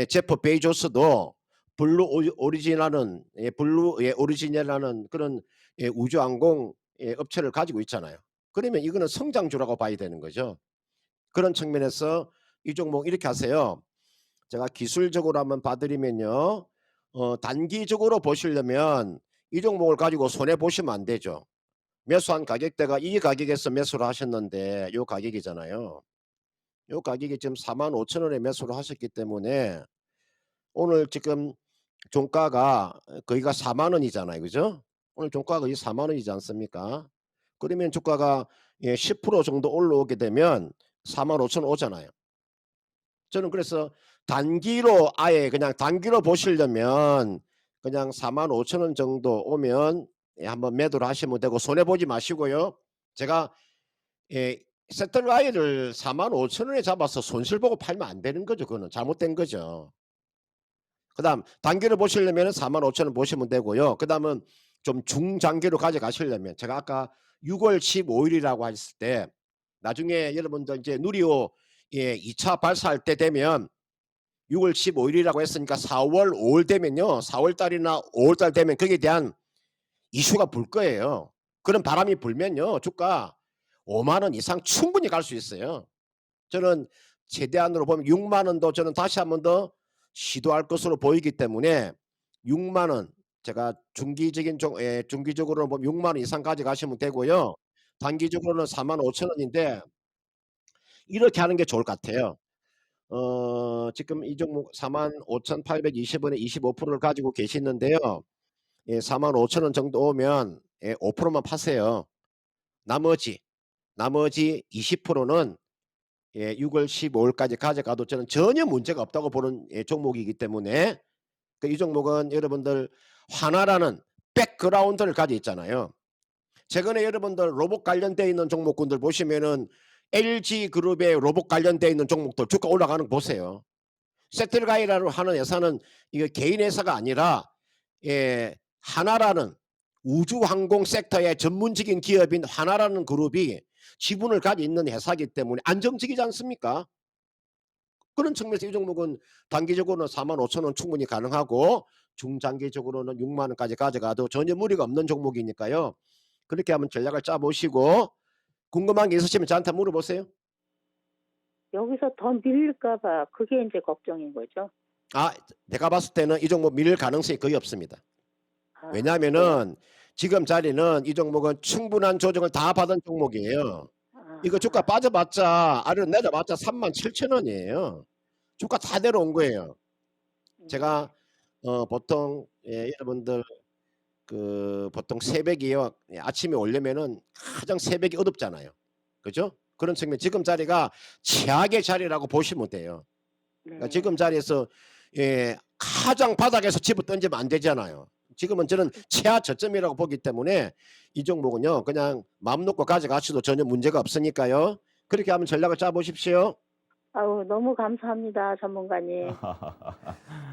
제프 베이조스도 블루 오리진이라는 그런 우주항공 업체를 가지고 있잖아요. 그러면 이거는 성장주라고 봐야 되는 거죠. 그런 측면에서 이 종목 이렇게 하세요. 제가 기술적으로 한번 봐드리면요. 단기적으로 보시려면 이 종목을 가지고 손해 보시면 안 되죠. 매수한 가격대가 이 가격에서 매수를 하셨는데 요 가격이잖아요. 요 가격이 지금 45,000원에 매수를 하셨기 때문에 오늘 지금 종가가 거기가 4만 원이잖아요. 그죠? 오늘 종가가 거의 4만 원이지 않습니까? 그러면 주가가 10% 정도 올라오게 되면 45,000원 오잖아요. 저는 그래서 단기로 아예 그냥 단기로 보시려면 그냥 45,000원 정도 오면 한번 매도를 하시면 되고 손해 보지 마시고요. 제가 세트라이를 45,000원에 잡아서 손실 보고 팔면 안 되는 거죠. 그거는 잘못된 거죠. 그다음 단기를 보시려면 45,000원 보시면 되고요. 그다음은 좀 중장기로 가져가시려면 제가 아까 6월 15일이라고 했을 때 나중에 여러분들 이제 누리호 2차 발사할 때 되면 6월 15일이라고 했으니까 4월 5일 되면요. 4월 달이나 5월 달 되면 거기에 대한 이슈가 불 거예요. 그런 바람이 불면요. 주가 5만 원 이상 충분히 갈 수 있어요. 저는 최대한으로 보면 6만 원도 저는 다시 한 번 더 시도할 것으로 보이기 때문에 6만 원 제가 중기적으로 보면 6만 원 이상 가져가시면 되고요. 단기적으로는 45,000원인데 이렇게 하는 게 좋을 것 같아요. 지금 이 종목 45,820원에 25%를 가지고 계시는데요. 45,000원 정도 오면 5%만 파세요. 나머지 20%는 6월 15일까지 가져가도 저는 전혀 문제가 없다고 보는 종목이기 때문에 이 종목은 여러분들 하나라는 백그라운드를 가지고 있잖아요. 최근에 여러분들 로봇 관련되어 있는 종목군들 보시면은 LG그룹의 로봇 관련되어 있는 종목들 주가 올라가는 거 보세요. 세틀가이라고 하는 회사는 이거 개인 회사가 아니라 하나라는 우주항공 섹터의 전문적인 기업인 하나라는 그룹이 지분을 가지고 있는 회사이기 때문에 안정적이지 않습니까? 그런 측면에서 이 종목은 단기적으로는 45,000원 충분히 가능하고 중장기적으로는 6만 원까지 가져가도 전혀 무리가 없는 종목이니까요. 그렇게 한번 전략을 짜보시고 궁금한 게 있으시면 저한테 물어보세요. 여기서 더 밀릴까 봐 그게 이제 걱정인 거죠. 내가 봤을 때는 이 종목 밀릴 가능성이 거의 없습니다. 아, 그래요? 왜냐하면은 지금 자리는 이 종목은 충분한 조정을 다 받은 종목이에요. 이거 주가 빠져봤자 아래로 내려봤자 37,000원이에요. 주가 다 내려온 거예요. 제가 보통 여러분들 그 보통 새벽이요 아침에 오려면은 가장 새벽이 어둡잖아요. 그죠? 그런 측면 지금 자리가 최악의 자리라고 보시면 돼요. 그러니까 지금 자리에서 가장 바닥에서 집어 던지면 안 되잖아요. 지금은 저는 최하 저점이라고 보기 때문에 이 종목은요 그냥 마음 놓고 가져가셔도 전혀 문제가 없으니까요. 그렇게 한번 전략을 짜 보십시오. 아우, 너무 감사합니다, 전문가님.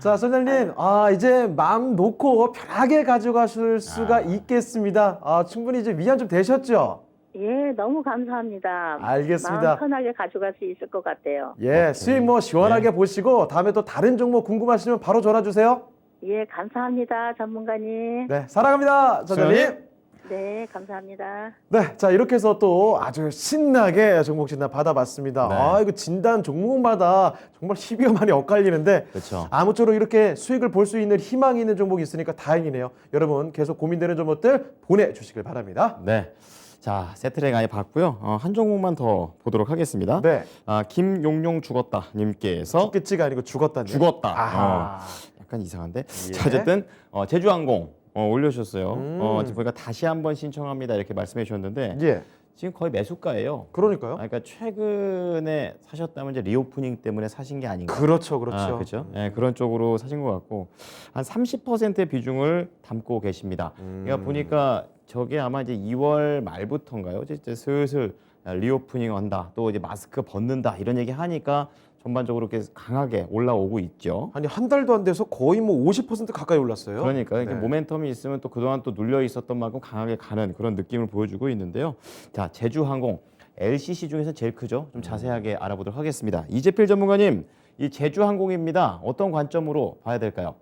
자, 선생님, 이제 마음 놓고 편하게 가져가실 수가 있겠습니다. 충분히 이제 위안 좀 되셨죠? 예, 너무 감사합니다. 알겠습니다. 마음 편하게 가져갈 수 있을 것 같아요. 예, 수익 뭐 시원하게 보시고 다음에 또 다른 종목 궁금하시면 바로 전화 주세요. 예, 감사합니다, 전문가님. 네, 사랑합니다, 선생님. 네, 감사합니다. 네, 자 이렇게 해서 또 아주 신나게 종목 진단 받아봤습니다. 네. 이거 진단 종목마다 정말 12여 만이 엇갈리는데 그렇죠. 아무쪼록 이렇게 수익을 볼 수 있는 희망이 있는 종목이 있으니까 다행이네요. 여러분 계속 고민되는 종목들 보내주시길 바랍니다. 네. 자, 세트랙 많이 봤고요. 한 종목만 더 보도록 하겠습니다. 네, 김용용 죽었다 님께서 죽겠지가 아니고 죽었다는. 죽었다. 아하. 약간 이상한데. 예. 자, 어쨌든 제주항공 올려주셨어요. 지금 보니까 다시 한번 신청합니다 이렇게 말씀해 주셨는데 예, 지금 거의 매수가예요. 그러니까요. 그러니까 최근에 사셨다면 이제 리오프닝 때문에 사신 게 아닌가. 그렇죠, 그렇죠. 그렇죠. 네, 그런 쪽으로 사신 것 같고 한 30%의 비중을 담고 계십니다. 그러니까 보니까 저게 아마 이제 2월 말부터인가요? 이제 슬슬 리오프닝 한다. 또 이제 마스크 벗는다 이런 얘기 하니까 전반적으로 이렇게 강하게 올라오고 있죠. 아니 한 달도 안 돼서 거의 뭐 50% 가까이 올랐어요. 그러니까 이렇게 네. 모멘텀이 있으면 또 그동안 또 눌려 있었던 만큼 강하게 가는 그런 느낌을 보여주고 있는데요. 자, 제주항공 LCC 중에서 제일 크죠. 좀 자세하게 알아보도록 하겠습니다. 이재필 전문가님, 이 제주항공입니다. 어떤 관점으로 봐야 될까요?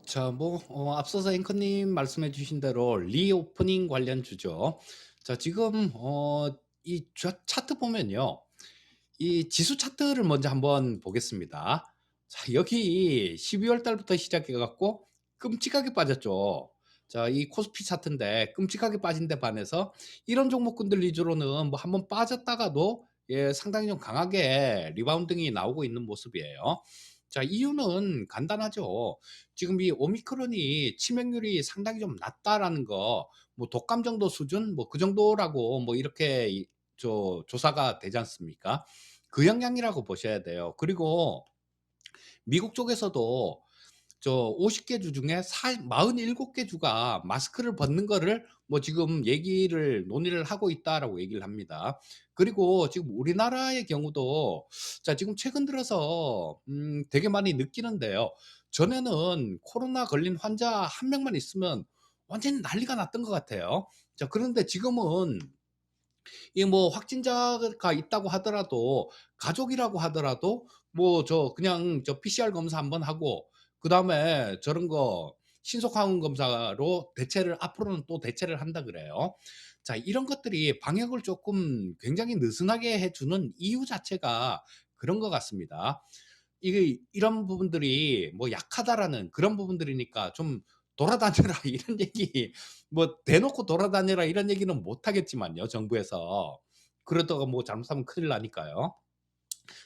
자, 앞서서 앵커님 말씀해 주신 대로 리오프닝 관련 주죠. 자, 지금 이 차트 보면요. 이 지수 차트를 먼저 한번 보겠습니다. 자, 여기 12월 달부터 시작해 갖고 끔찍하게 빠졌죠. 자, 이 코스피 차트인데 끔찍하게 빠진 데 반해서 이런 종목군들 위주로는 뭐 한번 빠졌다가도 상당히 좀 강하게 리바운딩이 나오고 있는 모습이에요. 자, 이유는 간단하죠. 지금 이 오미크론이 치명률이 상당히 좀 낮다라는 거, 뭐 독감 정도 수준, 뭐 그 정도라고 뭐 이렇게 조사가 되지 않습니까? 그 영향이라고 보셔야 돼요. 그리고 미국 쪽에서도 저 50개 주 중에 47개 주가 마스크를 벗는 거를 뭐 지금 논의를 하고 있다라고 얘기를 합니다. 그리고 지금 우리나라의 경우도 자, 지금 최근 들어서 되게 많이 느끼는데요. 전에는 코로나 걸린 환자 한 명만 있으면 완전히 난리가 났던 것 같아요. 자, 그런데 지금은 이 뭐 확진자가 있다고 하더라도 가족이라고 하더라도 뭐 그냥 PCR 검사 한번 하고 그다음에 저런 거 신속 항원 검사로 앞으로는 또 대체를 한다 그래요. 자, 이런 것들이 방역을 조금 굉장히 느슨하게 해주는 이유 자체가 그런 것 같습니다. 이게 이런 부분들이 뭐 약하다라는 그런 부분들이니까 좀 돌아다녀라 이런 얘기 뭐 대놓고 돌아다녀라 이런 얘기는 못 하겠지만요, 정부에서. 그러다가 뭐 잘못하면 큰일 나니까요.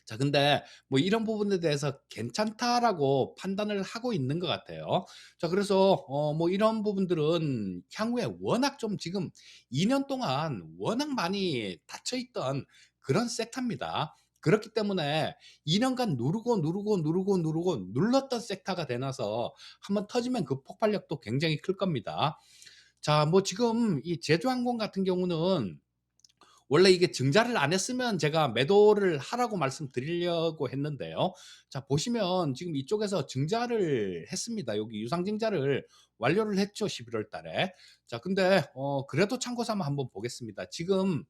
자, 근데 뭐 이런 부분에 대해서 괜찮다라고 판단을 하고 있는 것 같아요. 자, 그래서 뭐 이런 부분들은 향후에 워낙 좀 지금 2년 동안 워낙 많이 닫혀 있던 그런 섹터입니다. 그렇기 때문에 2년간 누르고 눌렀던 섹터가 되나서 한번 터지면 그 폭발력도 굉장히 클 겁니다. 자, 뭐 지금 이 제주항공 같은 경우는 원래 이게 증자를 안 했으면 제가 매도를 하라고 말씀드리려고 했는데요. 자, 보시면 지금 이쪽에서 증자를 했습니다. 여기 유상증자를 완료를 했죠. 11월 달에. 자, 근데 그래도 참고 삼아 한번 보겠습니다. 지금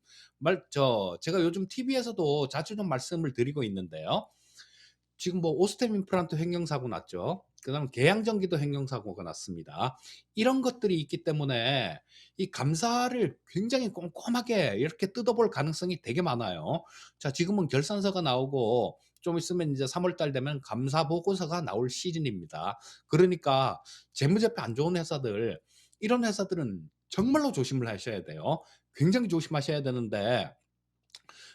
제가 요즘 TV에서도 자주 좀 말씀을 드리고 있는데요. 지금 뭐 오스템 임플란트 횡령사고 났죠. 그다음 계양전기도 횡령사고가 났습니다. 이런 것들이 있기 때문에 이 감사를 굉장히 꼼꼼하게 이렇게 뜯어볼 가능성이 되게 많아요. 자, 지금은 결산서가 나오고 좀 있으면 이제 3월 달 되면 감사 보고서가 나올 시즌입니다. 그러니까 재무제표 안 좋은 회사들 이런 회사들은 정말로 조심을 하셔야 돼요. 굉장히 조심하셔야 되는데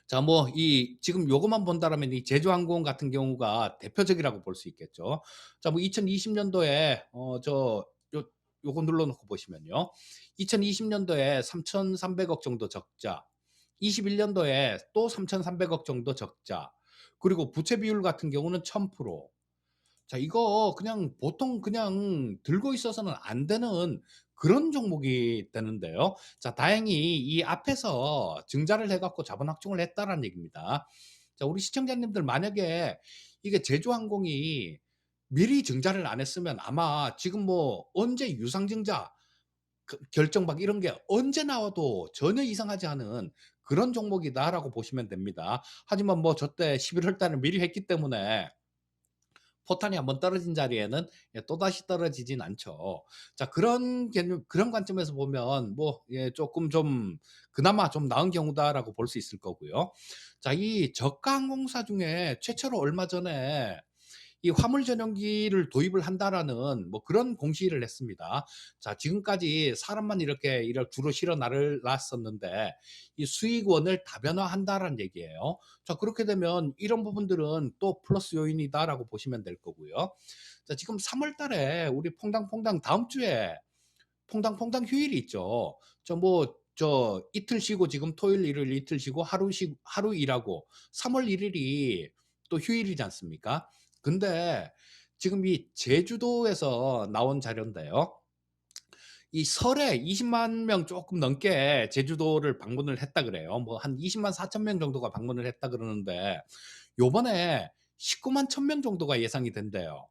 자, 뭐 이 지금 요것만 본다라면 이 제주항공 같은 경우가 대표적이라고 볼 수 있겠죠. 자, 뭐 2020년도에 요거 눌러놓고 보시면요. 2020년도에 3,300억 정도 적자, 21년도에 또 3,300억 정도 적자, 그리고 부채 비율 같은 경우는 1000%. 자, 이거 그냥 보통 그냥 들고 있어서는 안 되는 그런 종목이 되는데요. 자, 다행히 이 앞에서 증자를 해갖고 자본 확정을 했다라는 얘기입니다. 자, 우리 시청자님들 만약에 이게 제주항공이 미리 증자를 안 했으면 아마 지금 뭐 언제 유상증자 결정 막 이런 게 언제 나와도 전혀 이상하지 않은 그런 종목이다라고 보시면 됩니다. 하지만 뭐 저때 11월 달에 미리 했기 때문에 포탄이 한번 떨어진 자리에는 또다시 떨어지진 않죠. 자, 그런 개념, 그런 관점에서 보면 뭐 조금 좀 그나마 좀 나은 경우다라고 볼 수 있을 거고요. 자, 이 저가 항공사 중에 최초로 얼마 전에 이 화물 전용기를 도입을 한다라는 뭐 그런 공시를 했습니다. 자, 지금까지 사람만 이렇게 주로 실어 놨었는데 이 수익원을 다변화한다라는 얘기예요. 자, 그렇게 되면 이런 부분들은 또 플러스 요인이다라고 보시면 될 거고요. 자, 지금 3월 달에 우리 퐁당퐁당 다음 주에 퐁당퐁당 휴일이 있죠. 저 이틀 쉬고 지금 토요일 일요일 이틀 쉬고 하루 일하고 3월 1일이 또 휴일이지 않습니까? 근데 지금 이 제주도에서 나온 자료인데요. 이 설에 20만 명 조금 넘게 제주도를 방문을 했다 그래요. 뭐 한 20만 4천 명 정도가 방문을 했다 그러는데 요번에 19만 1천 명 정도가 예상이 된대요.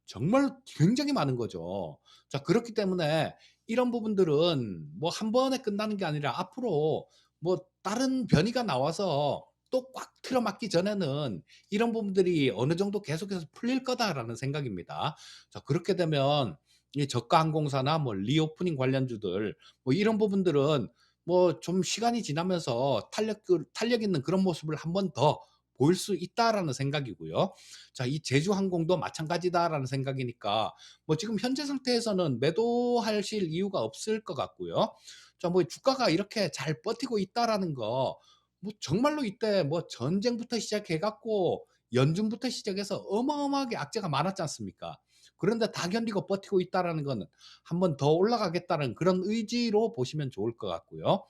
정말 굉장히 많은 거죠. 자, 그렇기 때문에 이런 부분들은 뭐 한 번에 끝나는 게 아니라 앞으로 뭐 다른 변이가 나와서 또 꽉 틀어막기 전에는 이런 부분들이 어느 정도 계속해서 풀릴 거다라는 생각입니다. 자, 그렇게 되면 이 저가 항공사나 뭐 리오프닝 관련주들 뭐 이런 부분들은 뭐 좀 시간이 지나면서 탄력 있는 그런 모습을 한 번 더 보일 수 있다라는 생각이고요. 자, 이 제주항공도 마찬가지다라는 생각이니까 뭐 지금 현재 상태에서는 매도하실 이유가 없을 것 같고요. 자, 뭐 주가가 이렇게 잘 버티고 있다라는 거 뭐 정말로 이때 뭐 전쟁부터 시작해 갖고 연중부터 시작해서 어마어마하게 악재가 많았지 않습니까? 그런데 다 견디고 버티고 있다라는 거는 한 번 더 올라가겠다는 그런 의지로 보시면 좋을 것 같고요.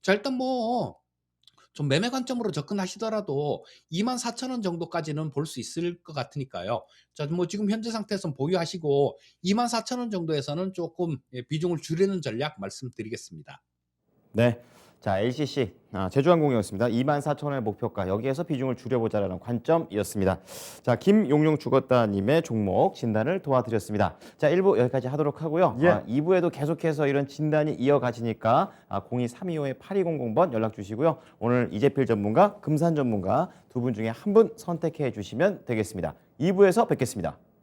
자, 일단 뭐 좀 매매 관점으로 접근하시더라도 24,000원 정도까지는 볼 수 있을 것 같으니까요. 자, 뭐 지금 현재 상태에서는 보유하시고 24,000원 정도에서는 조금 비중을 줄이는 전략 말씀드리겠습니다. 네. 자, LCC 제주항공이었습니다. 24,000원의 목표가 여기에서 비중을 줄여보자라는 관점이었습니다. 자, 김용용 죽었다님의 종목 진단을 도와드렸습니다. 자, 1부 여기까지 하도록 하고요. 예. 2부에도 계속해서 이런 진단이 이어가시니까 02-3252-8200번 연락 주시고요. 오늘 이재필 전문가, 금산 전문가 두 분 중에 한 분 선택해 주시면 되겠습니다. 2부에서 뵙겠습니다.